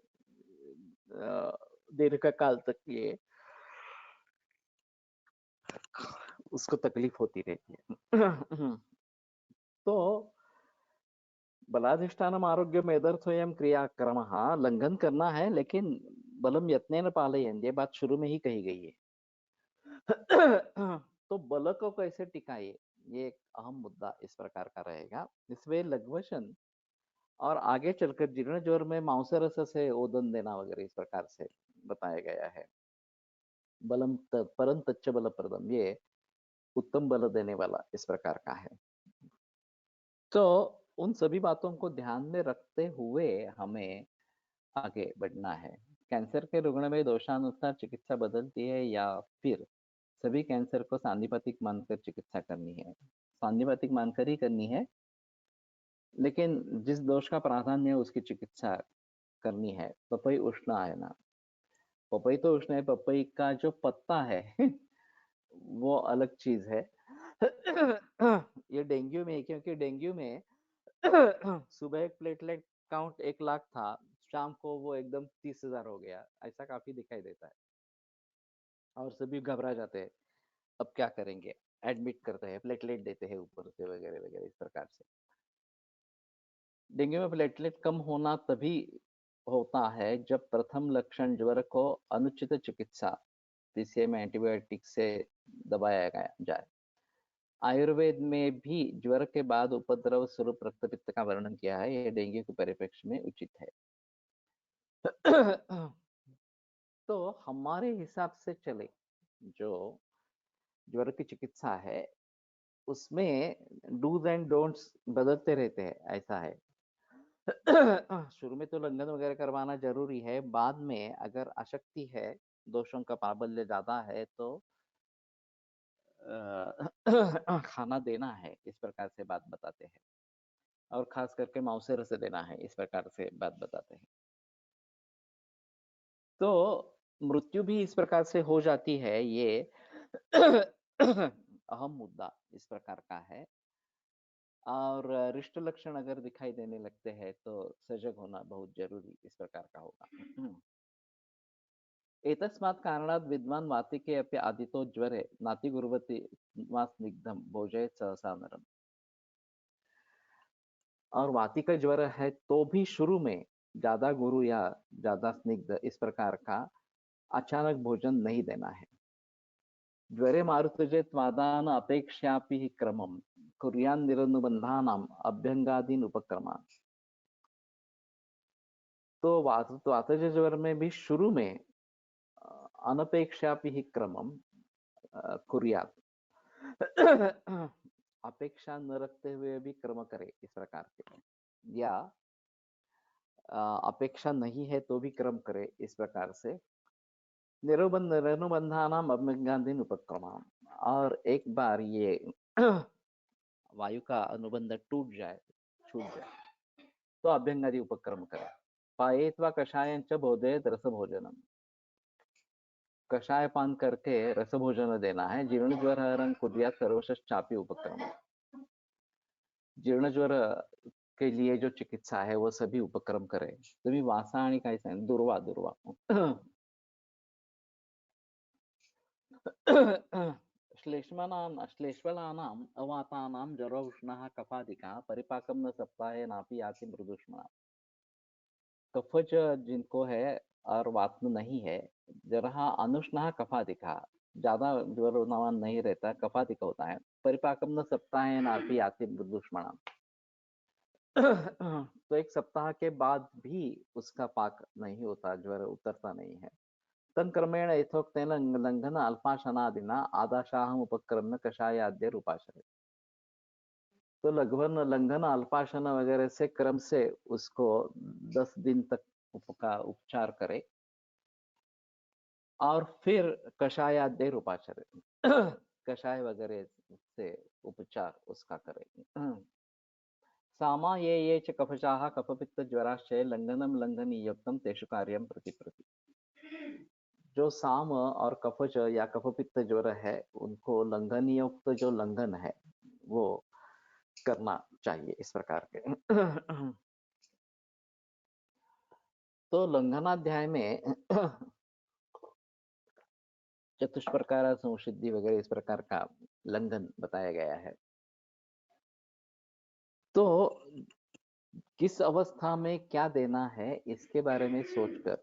S2: दीर्घ काल तक ये उसको तकलीफ होती रहती है. तो बलाधिष्ठानम आरोग्य में यदर्थोयम क्रियाक्रम, लंघन करना है लेकिन बलम यत्नेन पालयेन, ये बात शुरू में ही कही गई है. तो बल को कैसे टिकाए, ये एक अहम मुद्दा इस प्रकार का रहेगा. इसमें लघ्वशन और आगे चलकर जीर्ण ज्वर में मांसरस से ओदन देना वगैरह इस प्रकार से बताया गया है. बलम परम तच्च बल प्रदम, ये उत्तम बल देने वाला इस प्रकार का है. तो उन सभी बातों को ध्यान में रखते हुए हमें आगे बढ़ना है। कैंसर के रुग्ण में दोषानुसार चिकित्सा बदलती है या फिर सभी कैंसर को सांधिपातिक मानकर चिकित्सा करनी है? सांधिपातिक मानकर ही करनी है, लेकिन जिस दोष का प्राधान्य है उसकी चिकित्सा करनी है। पपई उष्ण है ना, पपई तो उष्ण है, पपई का जो पत्ता है वो अलग चीज है। ये डेंगू में, क्योंकि डेंगू में सुबह एक प्लेटलेट काउंट 1 लाख था, शाम को वो एकदम 30,000 हो गया, ऐसा काफी दिखाई देता है और सभी घबरा जाते हैं। अब क्या करेंगे, एडमिट करते हैं, प्लेटलेट देते हैं ऊपर से वगैरह वगैरह इस प्रकार से। डेंगू में प्लेटलेट कम होना तभी होता है जब प्रथम लक्षण ज्वर को अनुचित चिकित्सा पीसीएम एंटीबायोटिक से दबाया जाए। आयुर्वेद में भी ज्वर के बाद उपद्रव स्वरूप रक्तपित्त का वर्णन किया है, यह डेंगू के परिप्रेक्ष्य में उचित है। तो हमारे हिसाब से चले, जो ज्वर की चिकित्सा है उसमें डूज एंड डोंट्स बदलते रहते हैं, ऐसा है। शुरू में तो लंघन वगैरह करवाना जरूरी है, बाद में अगर अशक्ति है, दोषों का प्राबल्य ज्यादा है तो खाना देना है, इस प्रकार से बात बताते हैं। और खास करके मांसेर से देना है, इस प्रकार से बात बताते हैं। तो मृत्यु भी इस प्रकार से हो जाती है, ये अहम मुद्दा इस प्रकार का है। और रिष्ट लक्षण अगर दिखाई देने लगते हैं तो सजग होना बहुत जरूरी इस प्रकार का होगा। एतस्मात् कारणात् विद्वान् वातिके अपि आदितो ज्वरे नातिकुर्वति वा स्निग्धं भोजयेत् सहसा नरम्। और वाती का ज्वर है तो भी शुरू में ज्यादा गुरु या ज्यादा स्निग्ध इस प्रकार का अचानक भोजन नहीं देना है। ज्वरे मारुतजेत वादान अपेक्षापि हि क्रमम कुर्यान् निरनुबंधानाम अभ्यंगादीन उपक्रमान। तो वातज ज्वर में भी शुरू में अनपेक्षापि हि क्रमम कुर्यात, अपेक्षा न रखते हुए भी कर्म करे इस प्रकार के, या अपेक्षा नहीं है तो भी कर्म करे इस प्रकार से। निरुबंधानाम अभ्यंगादीन उपक्रमान। और एक बार ये वायु का अनुबंध टूट जाए, छूट जाए, तो अभ्यंगादि उपक्रम करे। पायेत्वा कषायंच बोधयेत् रस भोजनम। कषाय पान करके रस भोजन देना है। जीर्ण ज्वर हरण कुर्यात् सर्वशश्चापि उपक्रम। जीर्ण ज्वर के लिए जो चिकित्सा है वो सभी उपक्रम करे। तुम्ही वासा आणि काय सांग, दुर्वा दुर्वा श्लेष्मलानाम् अवातानां ज्वरो उष्णः कफादिका परिपाकं न सप्ताहे नापि याति मृदुष्मणा। कफज जिनको है और वात्म नहीं है, जरहा अनुष्णः कफादिका, ज्यादा ज्वर नहीं रहता, कफादिका होता है। परिपाकम न सप्ताहे नापि याति मृदुष्मणा। तो 1 सप्ताह के बाद भी उसका पाक नहीं होता, ज्वर उतरता नहीं है। तन क्रमेण यथोक्तेन लंघन अल्पाशनादिना आदाशाहम उपक्रम्य कषायाद्य उपाश्रय। तो लगभग लंघन अल्पाशन वगैरह से क्रम से उसको 10 दिन तक का उपचार करे और फिर कषायाद्य उपाश्रय, कषाय वगैरह से उपचार उसका करे। सामा ये च कफशाः कफपित्त ज्वराश्चय लंघनम लंघनीयुक्तम तेषु कार्यम प्रति प्रति। जो साम और कफज या कफपित्त ज्वर है उनको लंघनयुक्त जो लंघन है वो करना चाहिए इस प्रकार के। तो लंघनाध्याय में चतुष्प्रकार संसिद्धि वगैरह इस प्रकार का लंघन बताया गया है। तो किस अवस्था में क्या देना है इसके बारे में सोचकर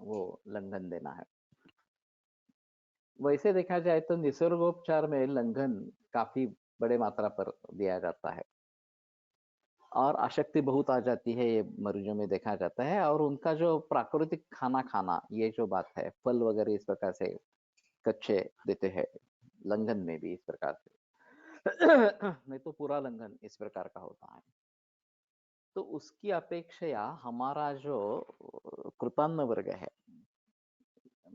S2: वो लंघन देना है। वैसे देखा जाए तो निसर्गोपचार में लंघन काफी बड़े मात्रा पर दिया जाता है और आसक्ति बहुत आ जाती है, ये मरीजों में देखा जाता है। और उनका जो प्राकृतिक खाना खाना, ये जो बात है, फल वगैरह इस प्रकार से कच्चे देते हैं लंघन में भी इस प्रकार से। नहीं तो पूरा लंघन इस प्रकार का होता है। तो उसकी अपेक्षा हमारा जो कृतान्न वर्ग है,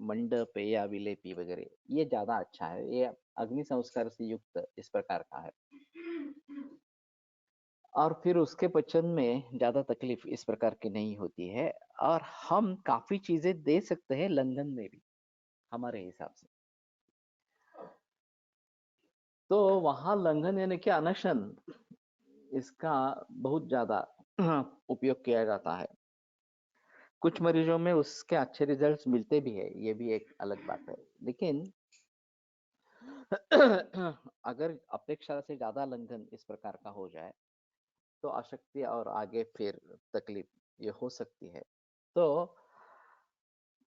S2: मंडप या विलेपी वगैरह, ये ज्यादा अच्छा है। ये अग्नि संस्कार से युक्त इस प्रकार का है, और फिर उसके पचन में ज्यादा तकलीफ इस प्रकार की नहीं होती है। और हम काफी चीजें दे सकते हैं लंघन में भी हमारे हिसाब से। तो वहां लंघन यानी कि अनशन, इसका बहुत ज्यादा उपयोग किया जाता है। कुछ मरीजों में उसके अच्छे रिजल्ट्स मिलते भी है, ये भी एक अलग बात है। लेकिन अगर अपेक्षा से ज्यादा लंघन इस प्रकार का हो जाए तो अशक्ति और आगे फिर तकलीफ ये हो सकती है। तो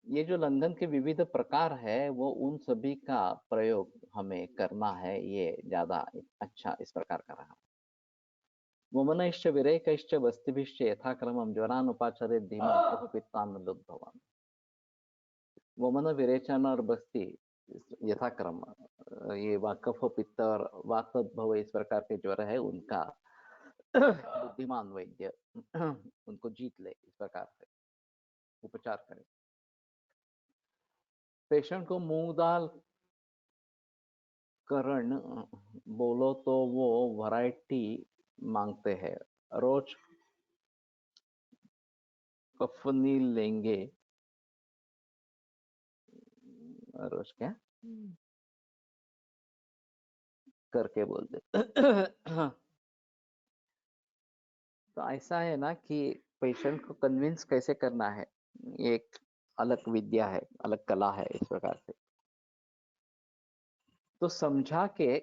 S2: ये जो लंघन के विविध प्रकार है, वो उन सभी का प्रयोग हमें करना है, ये ज्यादा अच्छा इस प्रकार का रहा। वमनश्च विरेकश्च वस्तिभिश्च यथाक्रमं ज्वरान उपाचरे धीमं पित्तान्न दुग्धवान। वमन, विरेचन और बस्ती यथाक्रम, ये कफ पित्त और वातोद्भव इस प्रकार के ज्वर है, उनका बुद्धिमान वैद्य उनको जीत ले, इस प्रकार से उपचार करे। पेशेंट को मूंग दाल करण बोलो तो वो वैरायटी मांगते हैं। रोज कफनी लेंगे, रोज क्या करके बोलते। तो ऐसा है ना कि पेशेंट को कन्विंस कैसे करना है, ये एक अलग विद्या है, अलग कला है इस प्रकार से। तो समझा के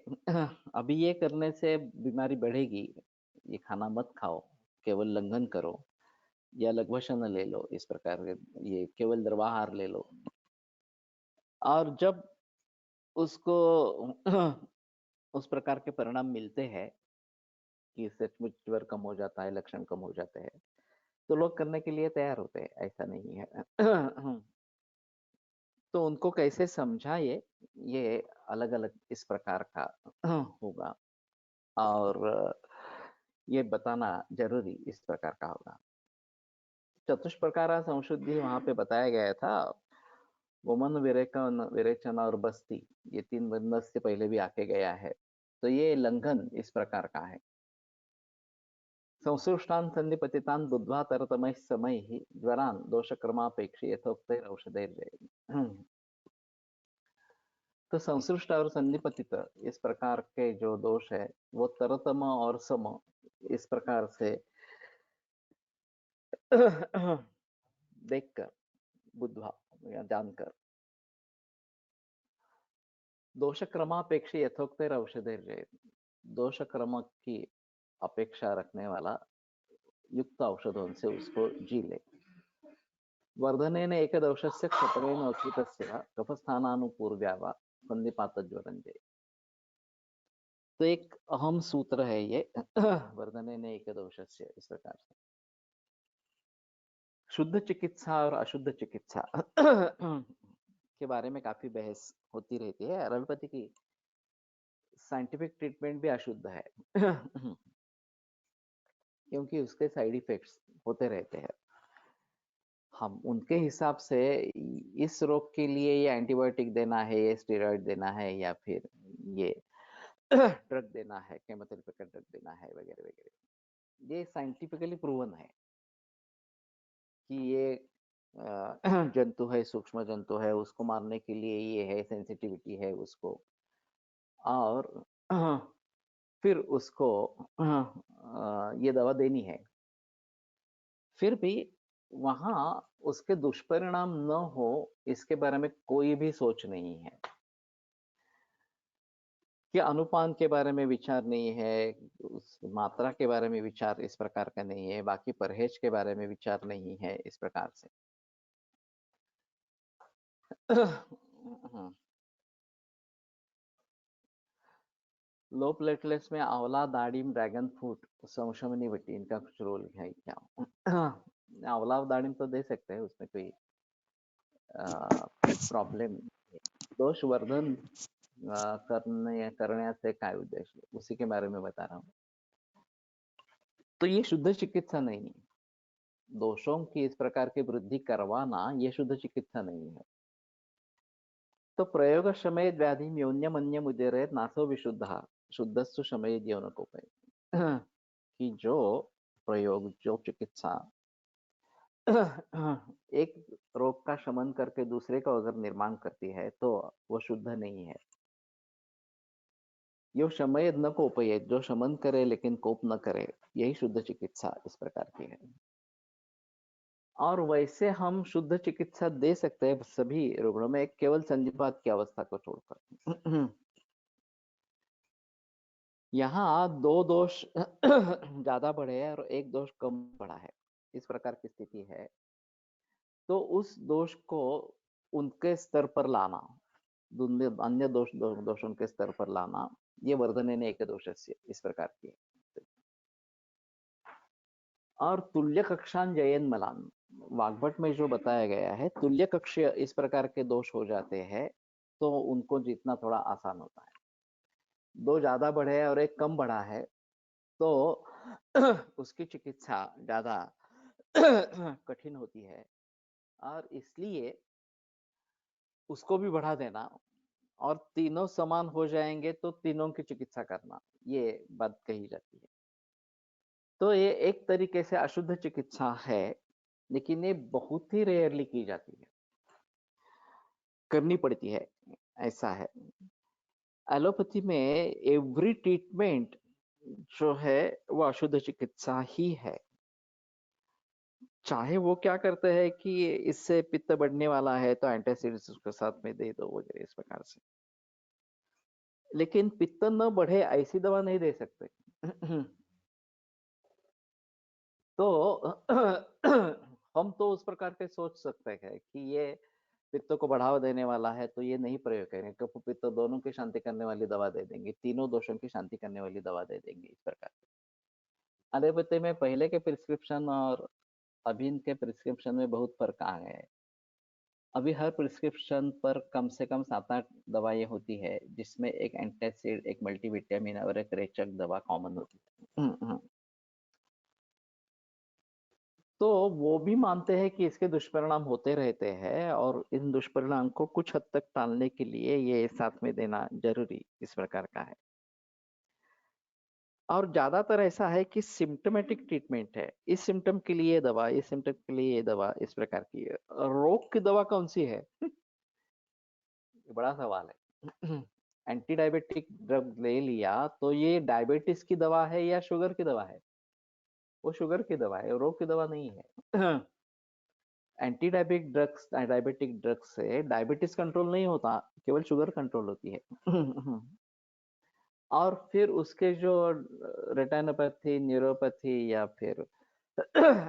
S2: अभी ये करने से बीमारी बढ़ेगी, ये खाना मत खाओ, केवल लंघन करो, या लघुभोजन ले लो, इस प्रकार के ये केवल द्रवाहार ले लो। और जब उसको उस प्रकार के परिणाम मिलते हैं कि सचमुच ज्वर कम हो जाता है, लक्षण कम हो जाते हैं, तो लोग करने के लिए तैयार होते हैं, ऐसा नहीं है। तो उनको कैसे समझाए, ये अलग अलग इस प्रकार का होगा, और ये बताना जरूरी इस प्रकार का होगा। चतुष्प्रकार संशुद्धि वहां पे बताया गया था। वमन, विरेकन, विरेचन और बस्ती, ये 3 वर्ण से पहले भी आके गया है। तो ये लंघन इस प्रकार का है। संसृष्टान संधिपतितान बुद्ध्वा तरतमैः समैः ज्वरान दोषक्रमापेक्षी यथोक्तैः औषधैर्जय। तो संसृष्ट और संधिपतित इस प्रकार के जो दोष है, वो तरतम और सम इस प्रकार से देखकर, बुद्ध्वा या जानकर, दोष क्रमापेक्ष यथोक्त औषधैर्जय, दोष क्रम की अपेक्षा रखने वाला युक्त औषधों से उसको जी ले। वर्धनेन एकदोषस्य क्षत्रेण उचितस्य कफस्थानानुपूर्व्या वा संधिपातज्वरंजय। तो एक अहम सूत्र है ये, वर्धनेन एकदोषस्य, इस प्रकार से शुद्ध चिकित्सा और अशुद्ध चिकित्सा के बारे में काफी बहस होती रहती है। एलोपैथी की साइंटिफिक ट्रीटमेंट भी अशुद्ध है, क्योंकि उसके साइड इफेक्ट्स होते रहते हैं। हम उनके हिसाब से इस रोग के लिए ये एंटीबायोटिक देना है, ये स्टेरॉइड देना है, या फिर ये ड्रग देना है, केमोथेरेपी का ड्रग देना है, वगैरह वगैरह, ये साइंटिफिकली प्रूवन है कि ये जंतु है, सूक्ष्म जंतु है, उसको मारने के लिए ये है, सेंसिटिविटी है उसको, और फिर उसको ये दवा देनी है। फिर भी वहां उसके दुष्परिणाम न हो, इसके बारे में कोई भी सोच नहीं है, कि अनुपान के बारे में विचार नहीं है, उस मात्रा के बारे में विचार इस प्रकार का नहीं है, बाकी परहेज के बारे में विचार नहीं है, इस प्रकार से। लो प्लेटलेट्स में आंवला, दाडिम, ड्रैगन फ्रूट, संशमनी वटी, इनका कुछ रोल है क्या? आंवला और दाडिम तो दे सकते हैं, उसमें कोई प्रॉब्लम। दोष वर्धन करण्याचे काय उद्देश्य, उसी के बारे में बता रहा हूँ। तो ये शुद्ध चिकित्सा नहीं है। दोषों की इस प्रकार की वृद्धि करवाना ये शुद्ध चिकित्सा नहीं है। तो प्रयोग शमयेद व्याधि न्यून्यमन्य मुदिरे नासो विशुद्ध शुद्धस्तु शमयेद यौनकोपय कि जो प्रयोग, जो चिकित्सा एक रोग का शमन करके दूसरे का अगर निर्माण करती है तो वो शुद्ध नहीं है। यो शमयेद न कोपयेद, जो शमन करे लेकिन कोप न करे, यही शुद्ध चिकित्सा इस प्रकार की है। और वैसे हम शुद्ध चिकित्सा दे सकते हैं सभी रुग्णों में, केवल संधिपात की अवस्था को छोड़कर। यहाँ दो दोष ज्यादा बढ़े हैं और एक दोष कम बढ़ा है, इस प्रकार की स्थिति है। तो उस दोष को उनके स्तर पर लाना, अन्य दोषों के स्तर पर लाना, ये वर्धनेन एक दोषस्य इस प्रकार की है। और तुल्य कक्षान जयन मलान, वाग्भट में जो बताया गया है, तुल्य कक्ष इस प्रकार के दोष हो जाते हैं तो उनको जीतना थोड़ा आसान होता है। दो ज्यादा बढ़े हैं और एक कम बढ़ा है तो उसकी चिकित्सा ज्यादा कठिन होती है, और इसलिए उसको भी बढ़ा देना और तीनों समान हो जाएंगे तो तीनों की चिकित्सा करना, ये बात कही जाती है। तो ये एक तरीके से अशुद्ध चिकित्सा है, लेकिन ये बहुत ही रेयरली की जाती है, करनी पड़ती है, ऐसा है। एलोपैथी में एवरी ट्रीटमेंट जो है वो अशुद्ध चिकित्सा ही है। चाहे वो क्या करते हैं कि इससे पित्त बढ़ने वाला है तो एंटासिड्स उसके साथ में दे दो वगैरह इस प्रकार से, लेकिन पित्त न बढ़े ऐसी दवा नहीं दे सकते। तो हम तो उस प्रकार के सोच सकते हैं कि ये पित्त को बढ़ावा देने वाला है तो ये नहीं प्रयोग करेंगे, कफ पित्त दोनों की शांति करने वाली दवा दे देंगे, तीनों दोषों की शांति करने वाली दवा दे देंगे, इस प्रकार। एलोपैथी में पहले के प्रिस्क्रिप्शन और अभी के प्रिस्क्रिप्शन में बहुत फर्क आ गया है। अभी हर प्रिस्क्रिप्शन पर कम से कम 7-8 दवाएं होती है, जिसमें एक एंटासिड, एक मल्टीविटामिन और एक रेचक दवा कॉमन होती है। तो वो भी मानते हैं कि इसके दुष्परिणाम होते रहते हैं और इन दुष्परिणाम को कुछ हद तक टालने के लिए ये साथ में देना जरूरी इस प्रकार का है। और ज्यादातर ऐसा है कि सिम्टोमेटिक ट्रीटमेंट है, इस सिम्टम के लिए ये दवा, इस सिम्टम के लिए ये दवा, इस प्रकार की है। रोग की दवा कौन सी है? ये बड़ा सवाल है। एंटी डायबिटिक ड्रग ले लिया तो ये डायबिटीज की दवा है या शुगर की दवा है? वो शुगर की दवा है, रोग की दवा नहीं है। एंटी डायबिटिक ड्रग्स से डायबिटीज कंट्रोल नहीं होता, केवल शुगर कंट्रोल होती है। और फिर उसके जो रेटिनोपैथी, न्यूरोपैथी या फिर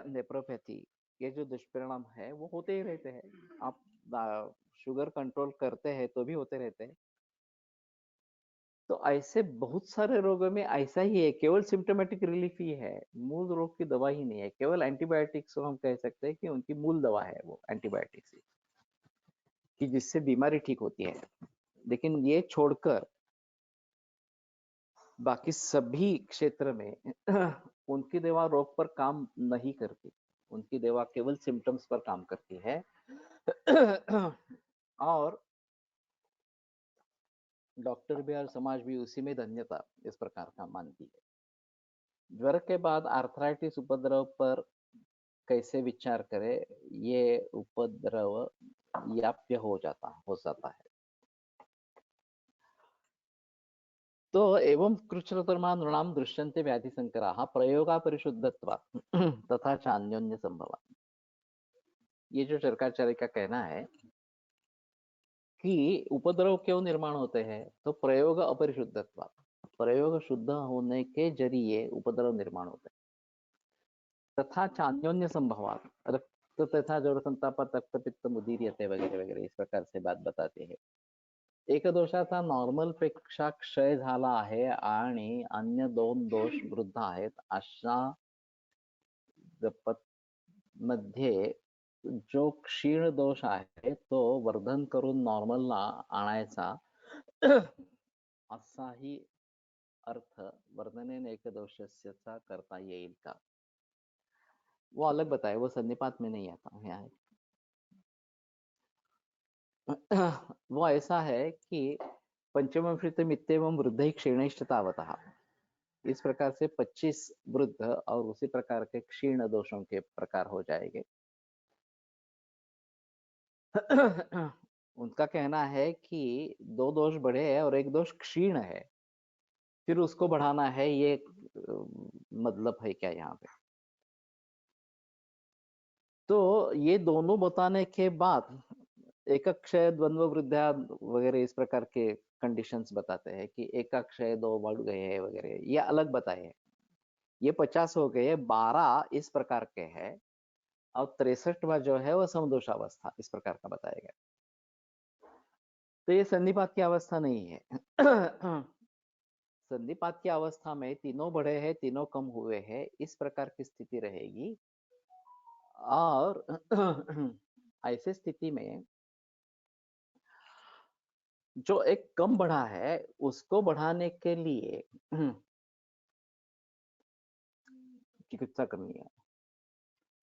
S2: नेप्रोपैथी, ये जो दुष्परिणाम है वो होते ही रहते हैं। आप शुगर कंट्रोल करते हैं तो भी होते रहते हैं। तो ऐसे बहुत सारे रोगों में ऐसा ही है, केवल सिम्टोमेटिक रिलीफ ही है, मूल रोग की दवा ही नहीं है। केवल एंटीबायोटिक्स को हम कह सकते हैं कि उनकी मूल दवा है वो एंटीबायोटिक्स, कि जिससे बीमारी ठीक होती है। लेकिन ये छोड़कर बाकी सभी क्षेत्र में उनकी दवा रोग पर काम नहीं करती, उनकी दवा केवल सिम्टम्स पर काम करती है। और डॉक्टर भी और समाज भी उसी में धन्यता इस प्रकार का मानती है। ज्वर के बाद आर्थराइटिस उपद्रव पर कैसे विचार करें? ये उपद्रव याप्य हो जाता है। तो एवं कृच्छ्रतर्मा नृणाम दृश्यन्ते व्याधि संकराः प्रयोगा परिशुद्धत्वात् तथा चान्योन्य संभवात्। ये जो शंकराचार्य का कहना है कि उपद्रव क्यों निर्माण होते हैं, तो प्रयोग अपरिशुद्धत्वात्, प्रयोग शुद्ध होने के जरिए उपद्रव निर्माण होते हैं। तथा चान्योन्य संभवात्, रक्त तथा ज्वर संताप तक्त पित्त मुदीर्यते वगैरह वगैरह इस प्रकार से बात बताते हैं। एक दोषाचा नॉर्मल पेक्षा क्षय झाला आहे आणि अन्य 2 दोष वृद्ध आहेत, अशा मध्ये जो क्षीण दोष आहे तो वर्धन करून नॉर्मलला आणायचा असाही अर्थ वर्णनेन एकदोषस्यचा करता येईल का? वो अलग बताए, वो संधिपात में नहीं आता है। वो ऐसा है कि पंचमं मित्येवं वृद्धि क्षीणैश्च तावतः, इस प्रकार से 25 वृद्ध और उसी प्रकार के क्षीण दोषों के प्रकार हो जाएंगे। उनका कहना है कि 2 दोष बड़े हैं और 1 दोष क्षीण है, फिर उसको बढ़ाना है, ये मतलब है क्या यहाँ पे? तो ये दोनों बताने के बाद एकाक्षय द्वंद्व वृद्धा वगैरह इस प्रकार के कंडीशंस बताते हैं कि एकाक्षय 2 बढ़ गए हैं वगैरह, ये अलग बताए हैं। ये 50 हो गए, 12 इस प्रकार के हैं और 63वां जो है वो समदोषावस्था इस प्रकार का बताया गया। तो ये संधिपात की अवस्था नहीं है। संधिपात की अवस्था में तीनों बढ़े हैं, तीनों कम हुए हैं, इस प्रकार की स्थिति रहेगी। और ऐसे स्थिति में जो एक कम बढ़ा है उसको बढ़ाने के लिए चिकित्सा करनी है।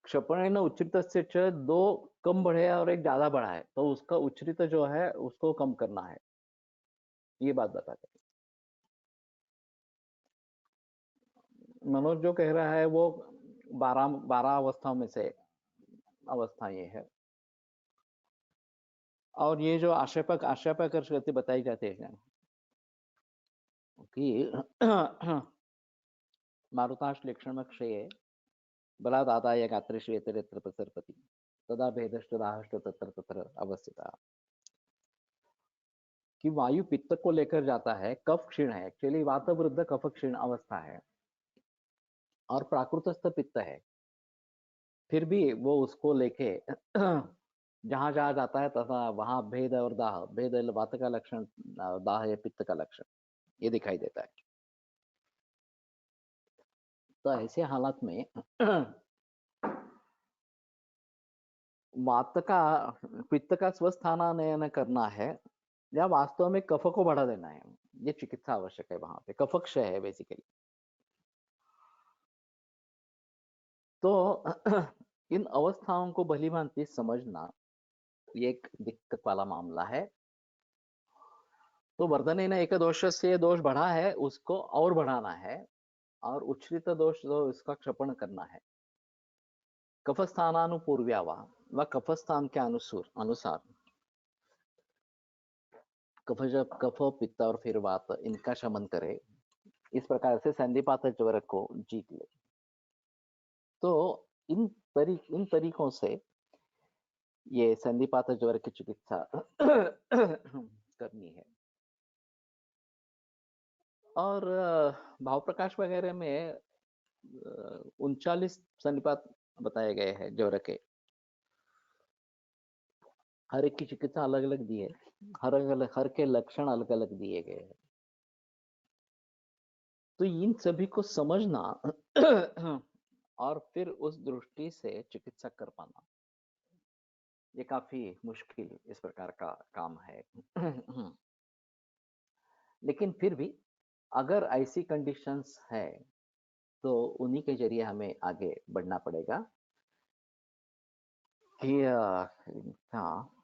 S2: क्षपणेन उच्छ्रितस्य च 2 कम बढ़े हैं और 1 ज्यादा बढ़ा है, तो उसका उच्छ्रित जो है उसको कम करना है, ये बात बताते हैं। मनोज जो कह रहा है वो 12 अवस्थाओं में से अवस्था ये है। और ये जो आक्षेपक गति बताई जाती है कि मारुताश्लेक्षण क्षये बलादादाय गात्रेषु यत्र प्रसरपति तदा भेदश्च तत्र तत्र अवस्थिता, कि वायु पित्त को लेकर जाता है, कफ क्षीण है, एक्चुअली वात वृद्ध कफ क्षीण अवस्था है और प्राकृतस्थ पित्त है, फिर भी वो उसको लेके जहां जहां जाता है तथा वहां भेद और दाह, भेद वात का लक्षण, दाह है पित्त का लक्षण, ये दिखाई देता है। तो ऐसे हालात में वात का पित्त का स्वस्थानानयन करना है या वास्तव में कफ को बढ़ा देना है, ये चिकित्सा आवश्यक है। वहां पे कफ क्षय है बेसिकली। तो इन अवस्थाओं को भली भांति समझना ये एक दिक्कत वाला मामला है। तो वर्धनेन एक दोष से दोष बढ़ा है, उसको और बढ़ाना है और उच्छ्रित दोष जो इसका क्षपण करना है। कफस्थानानुपूर्व्या व कफस्थान के अनुसार कफ पित्त और फिर वात इनका शमन करे, इस प्रकार से संधिपात ज्वर को जीत ले। तो इन तरीकों से ये संधिपात ज्वर की चिकित्सा करनी है। और भाव प्रकाश वगैरह में 39 संधिपात बताए गए हैं ज्वर के। हर एक की चिकित्सा अलग अलग दी है, हर के लक्षण अलग अलग दिए गए हैं। तो इन सभी को समझना और फिर उस दृष्टि से चिकित्सा कर पाना, ये काफी मुश्किल इस प्रकार का काम है। लेकिन फिर भी अगर ऐसी कंडीशंस है तो उन्हीं के जरिए हमें आगे बढ़ना पड़ेगा कि हाँ,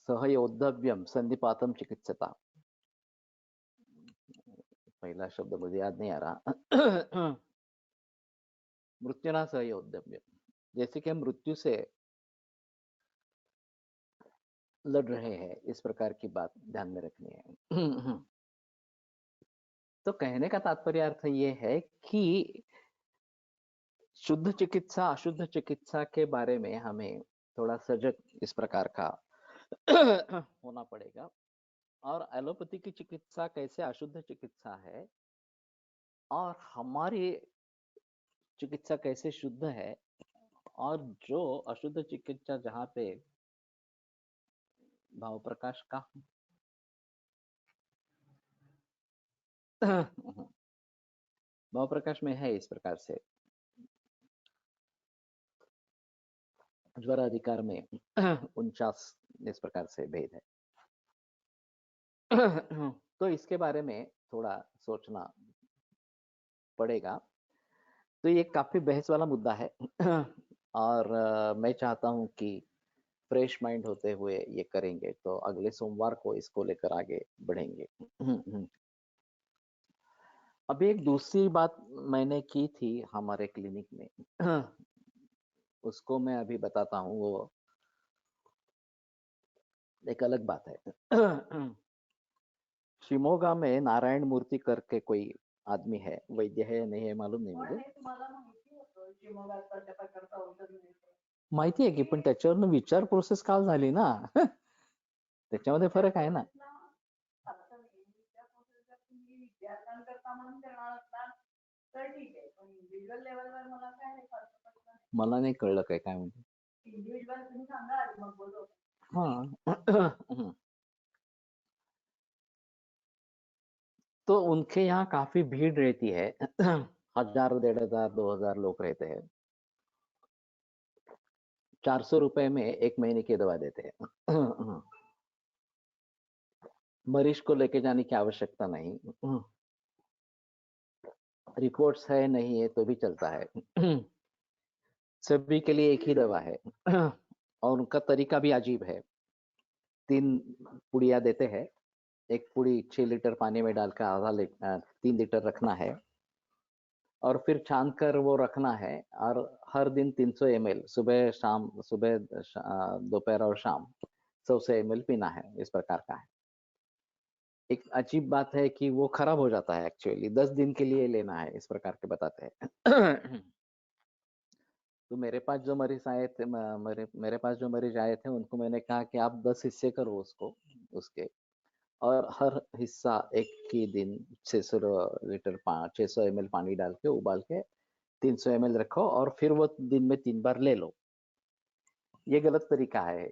S2: सहयोद्धव्यम संधिपातम चिकित्सता, पहला शब्द मुझे याद नहीं आ रहा। मृत्युना सहयोद्धव्यम, जैसे कि हम मृत्यु से लड़ रहे हैं, इस प्रकार की बात ध्यान में रखनी है। तो कहने का तात्पर्य अर्थ ये है कि शुद्ध चिकित्सा अशुद्ध चिकित्सा के बारे में हमें थोड़ा सजग इस प्रकार का होना पड़ेगा। और एलोपैथी की चिकित्सा कैसे अशुद्ध चिकित्सा है और हमारी चिकित्सा कैसे शुद्ध है, और जो अशुद्ध चिकित्सा जहाँ पे भाव प्रकाश का भाव प्रकाश में है इस प्रकार से ज्वर अधिकार में 49 इस प्रकार से भेद है। तो इसके बारे में थोड़ा सोचना पड़ेगा। तो ये काफी बहस वाला मुद्दा है। और मैं चाहता हूँ कि फ्रेश माइंड होते हुए ये करेंगे, तो अगले सोमवार को इसको लेकर आगे बढ़ेंगे। अभी एक दूसरी बात मैंने की थी हमारे क्लिनिक में। उसको मैं अभी बताता हूँ, वो एक अलग बात है। शिमोगा में नारायण मूर्ति करके कोई आदमी है, वैद्य है या नहीं है मालूम नाही मुझे। माहिती आहे की, पण त्याच्यावरनं विचार प्रोसेस काल झाली ना. त्याच्यामध्ये फरक आहे ना. मला नाही कळलं काय म्हणजे. हाँ. तो उनके यहाँ काफी भीड़ रहती है। 1000, 1500, 2000 लोग रहते हैं। 400 रुपए में 1 महीने की दवा देते हैं। मरीज को लेके जाने की आवश्यकता नहीं। रिपोर्ट्स है नहीं है तो भी चलता है। सभी के लिए एक ही दवा है। और उनका तरीका भी अजीब है। 3 पुड़िया देते हैं। एक पुड़ी 6 लीटर पानी में डालकर 3 लीटर रखना है और फिर छान कर वो रखना है, और हर दिन 300 ml सुबह शाम, सुबह दोपहर और शाम 100 ml पीना है। इस प्रकार का है। एक अजीब बात है कि वो खराब हो जाता है एक्चुअली, 10 दिन के लिए लेना है, इस प्रकार के बताते हैं। तो मेरे पास जो मरीज आए थे, मेरे पास जो मरीज आए थे, उनको मैंने कहा कि आप 10 हिस्से करो उसके, और हर हिस्सा एक ही दिन 600 लीटर 600 ml पानी डाल के उबाल के 300 ml रखो, और फिर वो दिन में 3 बार ले लो। ये गलत तरीका है।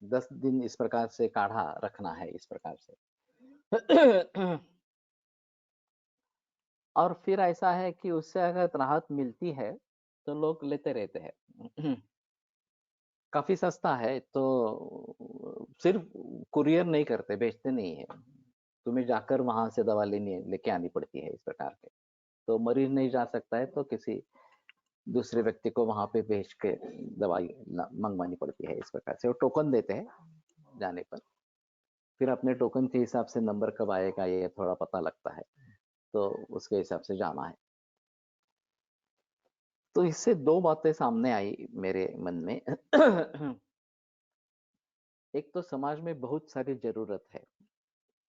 S2: 10 दिन इस प्रकार से काढ़ा रखना है, इस प्रकार से। और फिर ऐसा है कि उससे अगर राहत मिलती है तो लोग लेते रहते हैं। काफी सस्ता है, तो सिर्फ कुरियर नहीं करते, भेजते नहीं है। तुम्हें जाकर वहां से दवा लेके आनी पड़ती है, इस प्रकार के। तो मरीज नहीं जा सकता है तो किसी दूसरे व्यक्ति को वहां पे भेज के दवाई मंगवानी पड़ती है, इस प्रकार से। वो टोकन देते हैं जाने पर, फिर अपने टोकन के हिसाब से नंबर कब आएगा ये थोड़ा पता लगता है, तो उसके हिसाब से जाना है। तो इससे 2 बातें सामने आई मेरे मन में। एक तो समाज में बहुत सारी जरूरत है।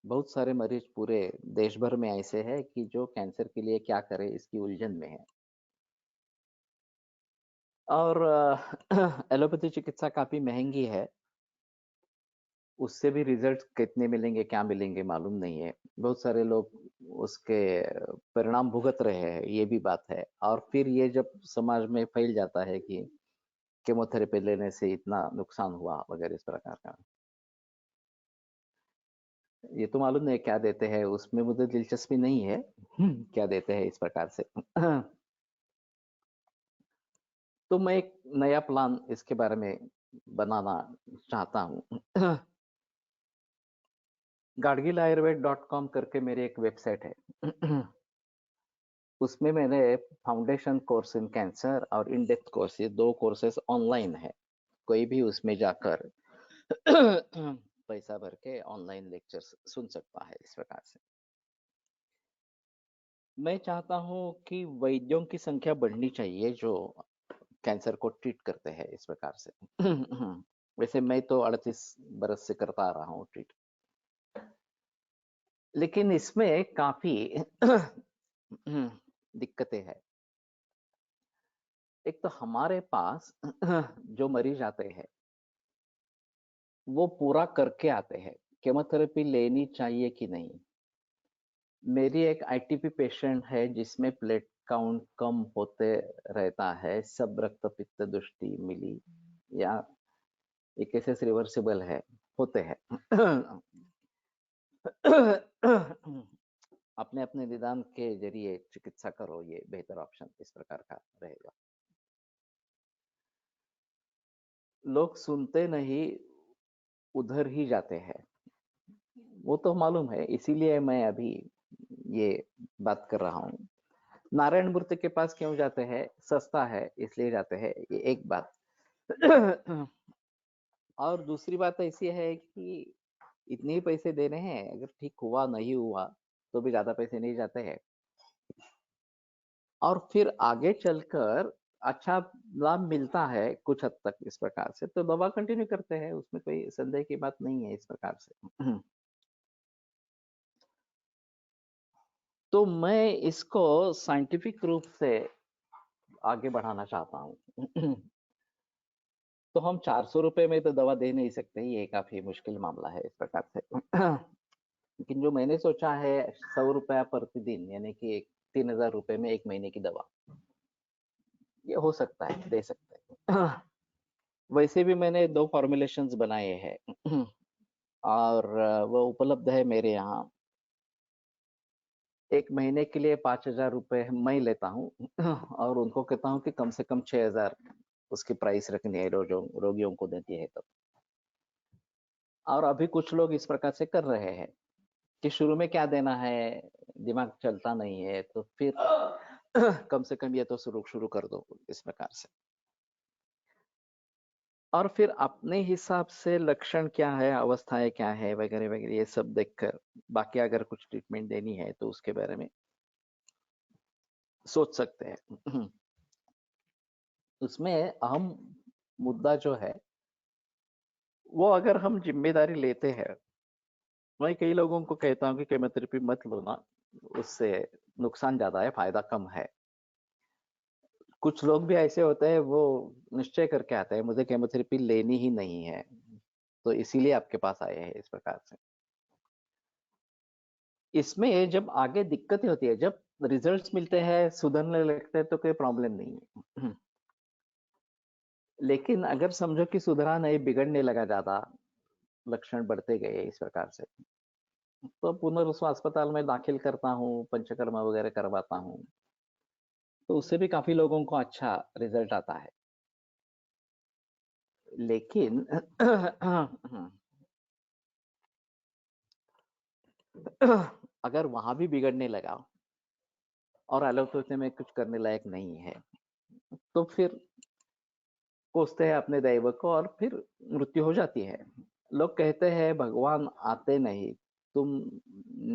S2: बहुत सारे मरीज पूरे देश भर में ऐसे हैं कि जो कैंसर के लिए क्या करे इसकी उलझन में है। और एलोपैथी चिकित्सा काफी महंगी है। उससे भी रिजल्ट कितने मिलेंगे, क्या मिलेंगे मालूम नहीं है। बहुत सारे लोग उसके परिणाम भुगत रहे हैं, ये भी बात है। और फिर ये जब समाज में फैल जाता है कि केमोथेरेपी लेने से इतना नुकसान हुआ वगैरह इस प्रकार का, ये तो मालूम नहीं क्या देते हैं, उसमें मुझे दिलचस्पी नहीं है। क्या देते हैं इस प्रकार से। तो मैं एक नया प्लान इसके बारे में बनाना चाहता हूँ। gargilayurved.com करके मेरी एक वेबसाइट है। उसमें मैंने फाउंडेशन कोर्स इन कैंसर और इन डेप्थ कोर्स, ये 2 कोर्सेस ऑनलाइन है। कोई भी उसमें जाकर पैसा भर के ऑनलाइन लेक्चर्स सुन सकता है, इस प्रकार से। मैं चाहता हूँ कि वैद्यों की संख्या बढ़नी चाहिए जो कैंसर को ट्रीट करते हैं, इस प्रकार से। वैसे मैं तो 38 बरस से करता आ रहा हूँ ट्रीट, लेकिन इसमें काफी दिक्कतें हैं। एक तो हमारे पास जो मरीज आते हैं वो पूरा करके आते हैं, केमोथेरेपी लेनी चाहिए कि नहीं। मेरी एक आईटीपी पेशेंट है जिसमें प्लेट काउंट कम होते रहता है, सब रक्त पित्त दृष्टि मिली, या ये केसेस रिवर्सिबल है, होते हैं। अपने अपने निदान के जरिए चिकित्सा करो, ये बेहतर ऑप्शन इस प्रकार का रहेगा। लोग सुनते नहीं, उधर ही जाते हैं। वो तो मालूम है, इसीलिए मैं अभी ये बात कर रहा हूँ। नारायण मूर्ति के पास क्यों जाते हैं? सस्ता है इसलिए जाते हैं, ये एक बात। और दूसरी बात ऐसी है कि इतने ही पैसे देने हैं, अगर ठीक हुआ नहीं हुआ तो भी ज्यादा पैसे नहीं जाते हैं, और फिर आगे चलकर अच्छा लाभ मिलता है कुछ हद तक इस प्रकार से, तो दवा कंटिन्यू करते हैं, उसमें कोई संदेह की बात नहीं है इस प्रकार से। तो मैं इसको साइंटिफिक रूप से आगे बढ़ाना चाहता हूँ। तो हम 400 रुपए में तो दवा दे नहीं सकते, ये काफी मुश्किल मामला है इस प्रकार से। लेकिन जो मैंने सोचा है 100 रुपया प्रतिदिन, यानी कि 3000 रुपए में 1 महीने की दवा, ये हो सकता है, दे सकते हैं। वैसे भी मैंने 2 फॉर्मुलेशंस बनाए हैं। और वो उपलब्ध है मेरे यहाँ। 1 महीने के लिए 5000 रुपए मैं लेता हूँ। और उनको कहता हूँ कि कम से कम 6000 उसकी प्राइस रखनी है, रोगियों को देती है तो। और अभी कुछ लोग इस प्रकार से कर रहे हैं कि शुरू में क्या देना है, दिमाग चलता नहीं है तो फिर कम से कम ये तो शुरू कर दो इस प्रकार से। और फिर अपने हिसाब से लक्षण क्या है, अवस्थाएं क्या है वगैरह वगैरह, ये सब देखकर बाकी अगर कुछ ट्रीटमेंट देनी है तो उसके बारे में सोच सकते हैं। उसमें अहम मुद्दा जो है, वो अगर हम जिम्मेदारी लेते हैं, मैं कई लोगों को कहता हूँ कि केमोथेरेपी मत लो ना, उससे नुकसान ज्यादा है, फायदा कम है। कुछ लोग भी ऐसे होते हैं, वो निश्चय करके आते हैं मुझे केमोथेरेपी लेनी ही नहीं है, तो इसीलिए आपके पास आए हैं इस प्रकार से। इसमें जब आगे दिक्कतें होती है, जब रिजल्ट्स मिलते हैं, सुधरने लगते हैं, तो कोई प्रॉब्लम नहीं है। लेकिन अगर समझो कि सुधरा नहीं, बिगड़ने लगा ज्यादा, लक्षण बढ़ते गए इस प्रकार से, तो पुनः अस्पताल में दाखिल करता हूँ, पंचकर्मा वगैरह करवाता हूँ, तो उससे भी काफी लोगों को अच्छा रिजल्ट आता है। लेकिन अगर वहां भी बिगड़ने लगा और एलोपैथी में कुछ करने लायक नहीं है, तो फिर कोसते हैं अपने दैव को और फिर मृत्यु हो जाती है। लोग कहते हैं भगवान आते नहीं, तुम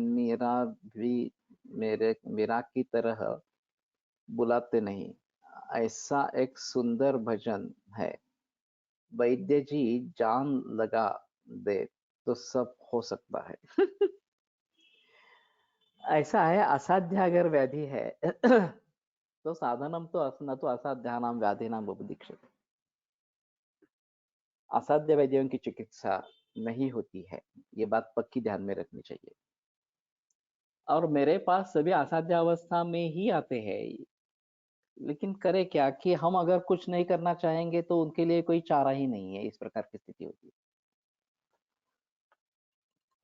S2: मेरा भी मेरा की तरह बुलाते नहीं। ऐसा एक सुंदर भजन है, वैद्य जी जान लगा दे तो सब हो सकता है। ऐसा है, असाध्य अगर व्याधि है तो साधनम तो न तो असाध्यानाम व्याधिनाम उपदीक्षित। असाध्य व्याधियों की चिकित्सा नहीं होती है, ये बात पक्की ध्यान में रखनी चाहिए। और मेरे पास सभी असाध्य अवस्था में ही आते हैं, लेकिन करे क्या कि हम अगर कुछ नहीं करना चाहेंगे तो उनके लिए कोई चारा ही नहीं है, इस प्रकार की स्थिति होती है।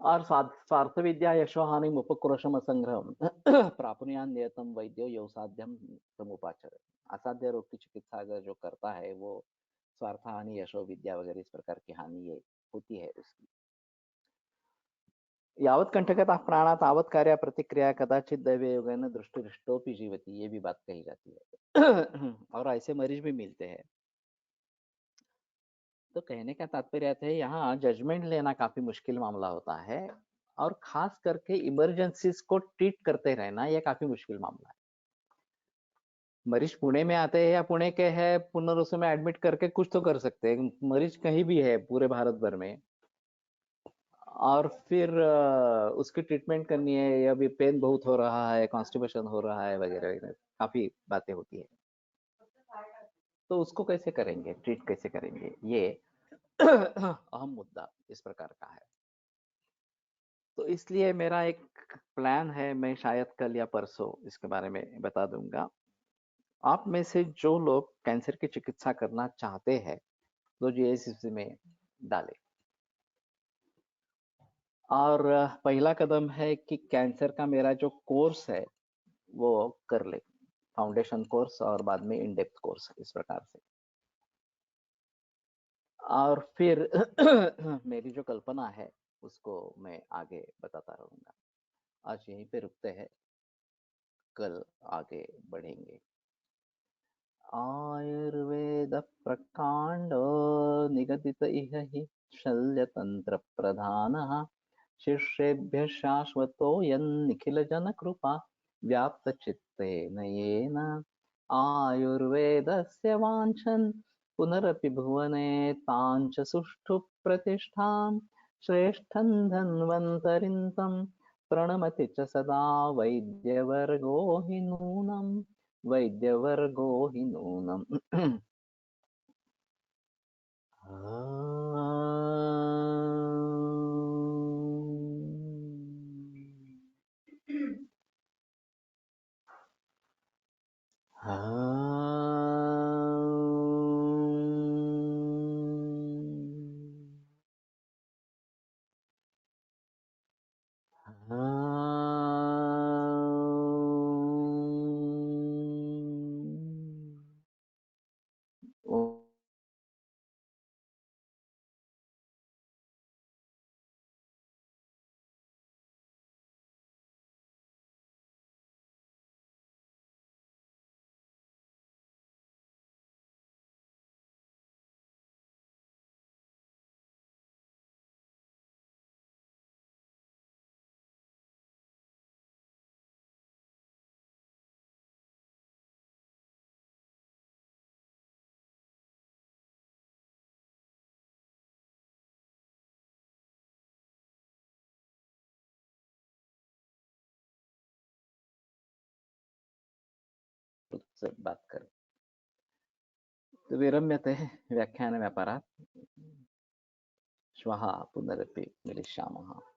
S2: और स्वार्थ विद्या यशोहानि उपक्रोशम संग्रहम प्रापुनियान नियतम वैद्यो यो साध्यम समुपाचर। असाध्य रोग की चिकित्सा अगर जो करता है, वो स्वार्थ हानि, यशो विद्या वगैरह इस प्रकार की हानि ये होती है उसकी। यावत कंठकता प्राणा तावत कार्य प्रतिक्रिया कदाचित दैव योगेन दृष्टि जीवती, ये भी बात कही जाती है। और ऐसे मरीज भी मिलते हैं। तो कहने का तात्पर्य है, यहाँ जजमेंट लेना काफी मुश्किल मामला होता है, और खास करके इमरजेंसीज को ट्रीट करते रहना यह काफी मुश्किल मामला है। मरीज पुणे में आते हैं या पुणे के हैं, पुनः में एडमिट करके कुछ तो कर सकते हैं। मरीज कहीं भी है पूरे भारत भर में, और फिर उसकी ट्रीटमेंट करनी है, या भी पेन बहुत हो रहा है, कॉन्स्टिपेशन हो रहा है वगैरह वगैरह, काफी बातें होती है। तो उसको कैसे करेंगे, ट्रीट कैसे करेंगे, ये अहम मुद्दा इस प्रकार का है। तो इसलिए मेरा एक प्लान है, मैं शायद कल या परसों इसके बारे में बता दूंगा। आप में से जो लोग कैंसर की चिकित्सा करना चाहते हैं, तो जीएससी में डालें। और पहला कदम है कि कैंसर का मेरा जो कोर्स है वो कर ले, फाउंडेशन कोर्स और बाद में इन डेप्थ कोर्स, इस प्रकार से। और फिर मेरी जो कल्पना है उसको मैं आगे बताता रहूँगा। आज यहीं पे रुकते हैं, कल आगे बढ़ेंगे। आयुर्वेदप्रकाण्डो निगदित इह हि शल्यतन्त्रप्रधानः शिष्येभ्यः शाश्वतोऽयन्निखिलजनकृपा व्याप्तचित्तेन येन आयुर्वेदस्य वाञ्छन् पुनरपि भुवने ताञ्च सुष्ठु प्रतिष्ठां श्रेष्ठं धन्वन्तरिं तं प्रणमति च सदा वैद्यवर्गो हि नूनम् वैद्यवर्गो हि नूनम्। से बात करें तो विरम्यते व्याख्यानव्यापारात्। श्वः पुनरपि मिलिष्यामः।